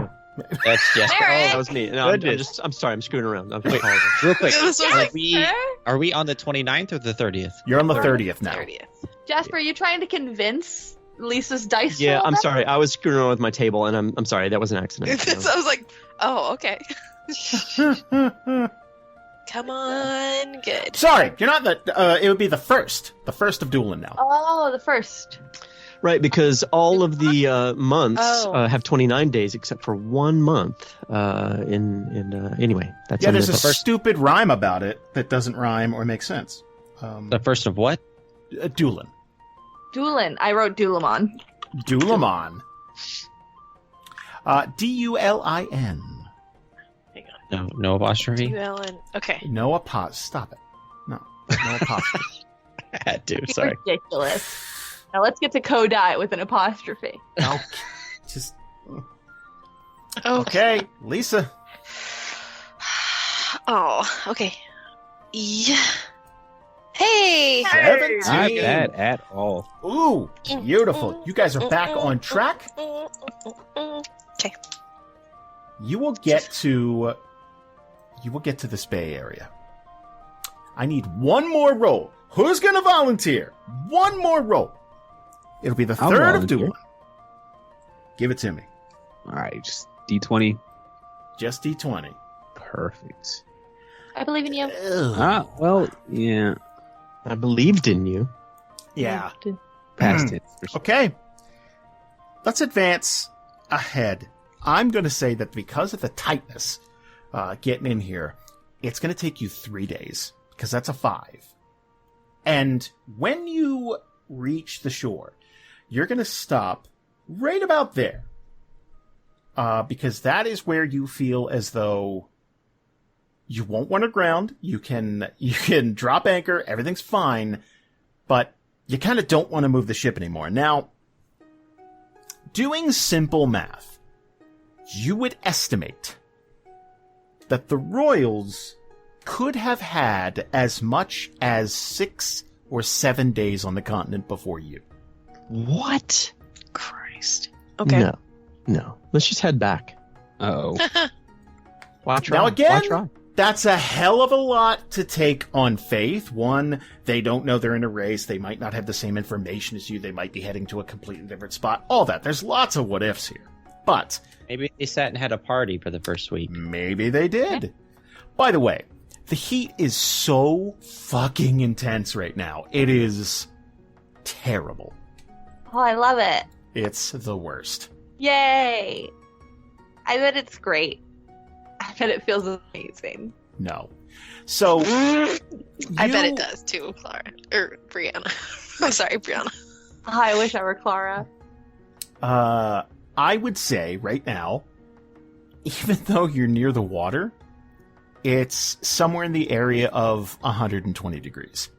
That's Jasper. Marrek! That was me. No, I'm sorry. I'm screwing around. I'm apologizing. Real quick. This was Are like, we, are we on the 29th or the 30th? You're on the 30th now. 30th. Jasper, are you trying to convince Lisa's dice? Yeah, roll I'm then? sorry. I was screwing around with my table, and I'm sorry. That was an accident. So I was like, oh, okay. Come on. Good. Sorry, you're not the. It would be the first of Doolin now. Oh, the first. Right, because all of the months Oh. have 29 days except for 1 month. Anyway, that's Yeah, on there's the a first. stupid rhyme about it that doesn't rhyme or make sense. The first of what? Doolin. Doolin. I wrote Doolamon. Doolamon. Dulin. No apostrophe? Ellen. Okay. No apostrophe. Stop it. No apostrophe. I had to. Sorry. Ridiculous. Now let's get to Kodai with an apostrophe. Okay. Just Okay. okay, Lisa. Oh, okay. Yeah. Hey! 17. Not bad at all. Ooh, beautiful. You guys are back on track. Okay. You will get to this bay area. I need one more roll. Who's going to volunteer? One more roll. It'll be the I'll third of volunteer. Doolin. Give it to me. All right, just D20. Just D20. Perfect. I believe in you. Ugh. Well, yeah. I believed in you. Yeah. Past it. Okay. Let's advance ahead. I'm going to say that because of the tightness getting in here, it's going to take you 3 days because that's a 5. And when you reach the shore, you're going to stop right about there because that is where you feel as though you won't run aground. You can drop anchor. Everything's fine, but you kind of don't want to move the ship anymore. Now, doing simple math, you would estimate that the Royals could have had as much as 6 or 7 days on the continent before you. What? Christ. Okay. No. Let's just head back. Uh-oh. Why try? Now again, Why try? that's a hell of a lot to take on faith. One, they don't know they're in a race. They might not have the same information as you. They might be heading to a completely different spot. All that. There's lots of what ifs here. But Maybe they sat and had a party for the first week. maybe they did. By the way, the heat is so fucking intense right now. It is terrible. Oh, I love it. It's the worst. Yay. I bet it's great. I bet it feels amazing. No. So I bet it does too, Clara. Or Brianna. I'm sorry, Brianna. Oh, I wish I were Klara. I would say right now, even though you're near the water, it's somewhere in the area of 120 degrees.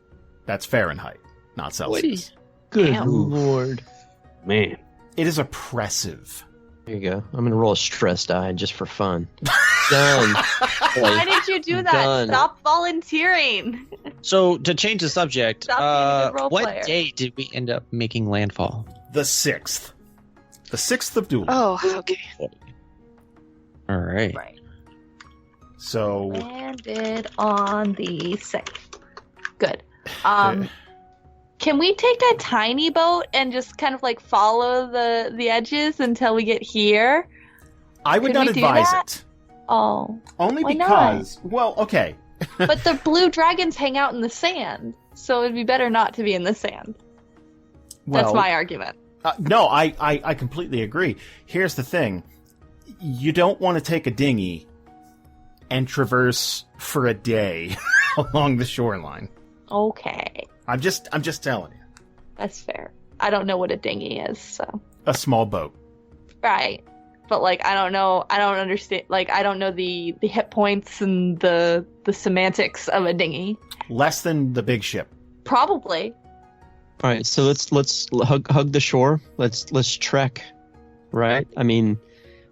That's Fahrenheit, not Celsius. Good Damn. lord. Man. It is oppressive. There you go. I'm gonna roll a stress die just for fun. Done. Why did you do that? Done. Stop volunteering. So to change the subject, Stop being a good role what player. day did we end up making landfall? The 6th. The 6th of Doolittle. Oh, okay. All right. Right. So Landed on the 6th. Good. Can we take that tiny boat and just kind of like follow the edges until we get here? I would Could not we do advise that? it. Oh. Only Why because, well, okay. But the blue dragons hang out in the sand, so it'd be better not to be in the sand. That's Well, my argument. No, I completely agree. Here's the thing. You don't want to take a dinghy and traverse for a day along the shoreline. Okay. I'm just telling you. That's fair. I don't know what a dinghy is, so. A small boat. Right. But like I don't know, I don't understand, like I don't know the hit points and the semantics of a dinghy. Less than the big ship. Probably. All right, so let's hug the shore. Let's trek, right? I mean,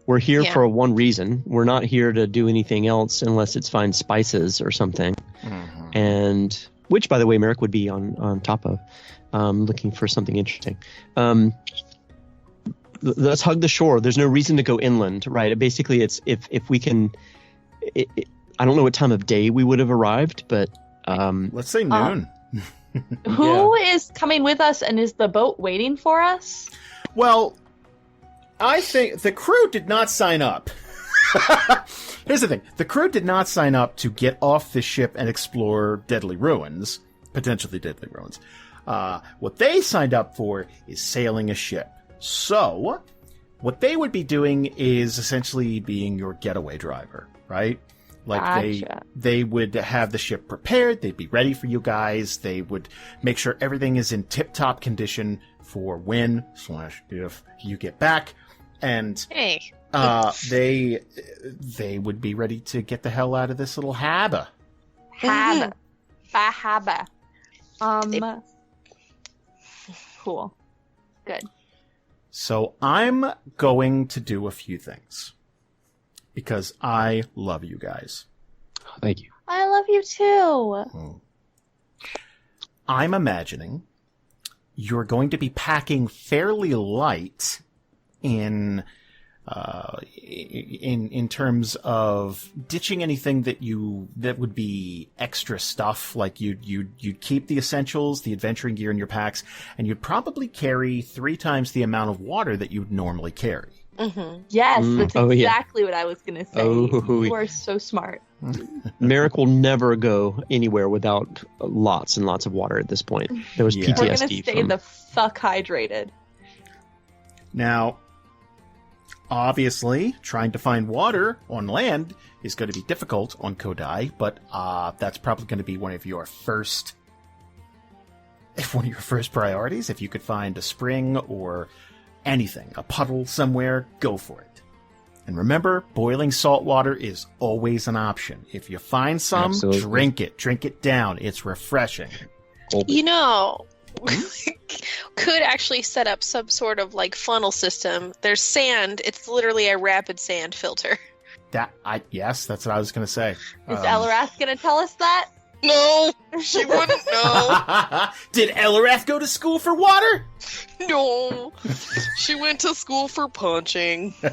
we're here Yeah. for one reason. We're not here to do anything else unless it's find spices or something. Mhm. And which, by the way, Marrek would be on top of, looking for something interesting. Let's hug the shore. There's no reason to go inland, right? Basically, it's if we can. I don't know what time of day we would have arrived, but Let's say noon. Who is coming with us, and is the boat waiting for us? Well, I think the crew did not sign up. Here's the thing. The crew did not sign up to get off the ship and explore deadly ruins, potentially deadly ruins. What they signed up for is sailing a ship. So, what they would be doing is essentially being your getaway driver, right? Like Gotcha. they would have the ship prepared, they'd be ready for you guys, they would make sure everything is in tip-top condition for when/if you get back, and Hey. they would be ready to get the hell out of this little harbor. Haba. Bahaba. Cool. Good. So I'm going to do a few things because I love you guys. Thank you. I love you too. I'm imagining you're going to be packing fairly light in terms of ditching anything that would be extra stuff. Like you'd keep the essentials, the adventuring gear in your packs, and you'd probably carry 3 times the amount of water that you'd normally carry. Mm-hmm. Yes, that's Oh, yeah. exactly what I was going to say. Oh, You are so smart. Marrek will never go anywhere without lots and lots of water at this point. There was Yeah. We're going to PTSD stay from. the fuck hydrated. Now, obviously, trying to find water on land is going to be difficult on Kodai, but that's probably going to be one of your first priorities. If you could find a spring or anything, a puddle somewhere, go for it. And remember, boiling salt water is always an option. If you find some, Absolutely. drink it down. It's refreshing. You know, could actually set up some sort of like funnel system. There's sand. It's literally a rapid sand filter. Yes, that's what I was going to say. Is Eliwrath going to tell us that? No, she wouldn't know. Did Eliwrath go to school for water? No, she went to school for punching. I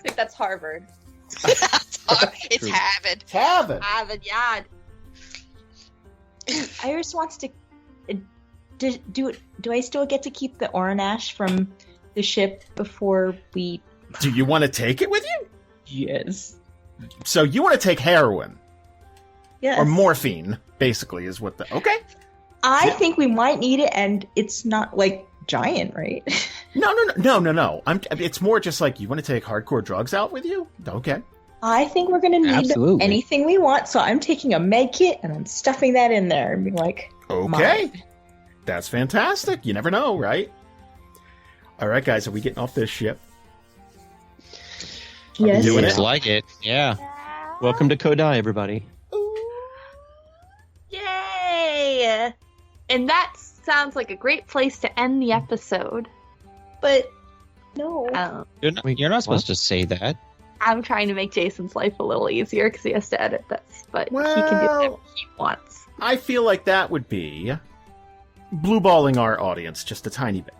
think that's Harvard. It's Harvard. Cabin. Harvard Yard. Iris wants to. Do I still get to keep the Oranash from the ship before we? Do you want to take it with you? Yes. So you want to take heroin Yes. or morphine, basically, is what the okay. I think we might need it, and it's not like giant, right? No. It's more just like you want to take hardcore drugs out with you. Okay. I think we're gonna need Absolutely. anything we want, so I'm taking a med kit and I'm stuffing that in there and being like, Okay. mine. That's fantastic. You never know, right? All right, guys, are we getting off this ship? Yes. doing Looks it? like it. Yeah. Welcome to Kodai, everybody. Ooh. And that sounds like a great place to end the episode. But no. You're not supposed to say that. I'm trying to make Jason's life a little easier because he has to edit this, but he can do whatever he wants. I feel like that would be blueballing our audience just a tiny bit.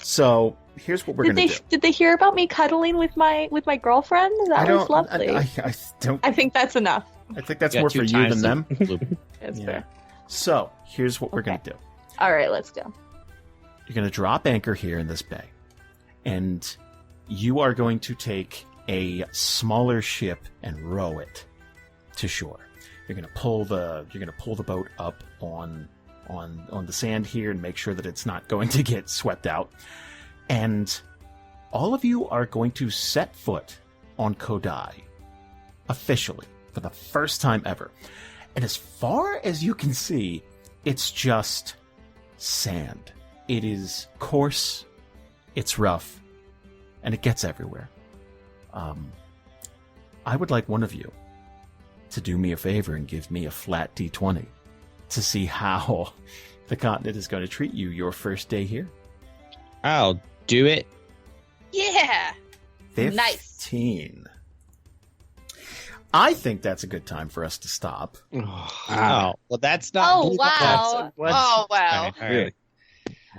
So here's what we're going to do. Did they hear about me cuddling with my girlfriend? That was lovely. I don't. I think that's enough. I think that's more for you than them. That's fair. So here's what we're going to do. All right, let's go. You're going to drop anchor here in this bay, and you are going to take a smaller ship and row it to shore. You're going to pull the boat up on the sand here and make sure that it's not going to get swept out. And all of you are going to set foot on Kodai officially for the first time ever. And as far as you can see, it's just sand. It is coarse, it's rough, and it gets everywhere. I would like one of you to do me a favor and give me a flat D20 to see how the continent is going to treat you your first day here. I'll do it. Yeah. 15. Nice. I think that's a good time for us to stop. Oh, well, that's not. Oh, wow. Oh, wow. All right.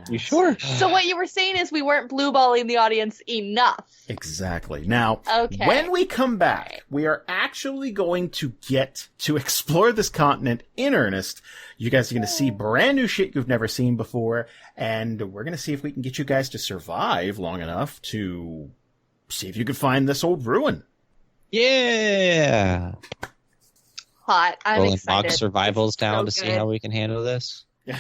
You sure? So what you were saying is we weren't blueballing the audience enough. Exactly. Now, Okay. when we come back, we are actually going to get to explore this continent in earnest. You guys are going to see brand new shit you've never seen before, and we're going to see if we can get you guys to survive long enough to see if you can find this old ruin. Yeah. Hot. I'm Rolling excited. mock survivals This is down so to see good. how we can handle this. Yeah.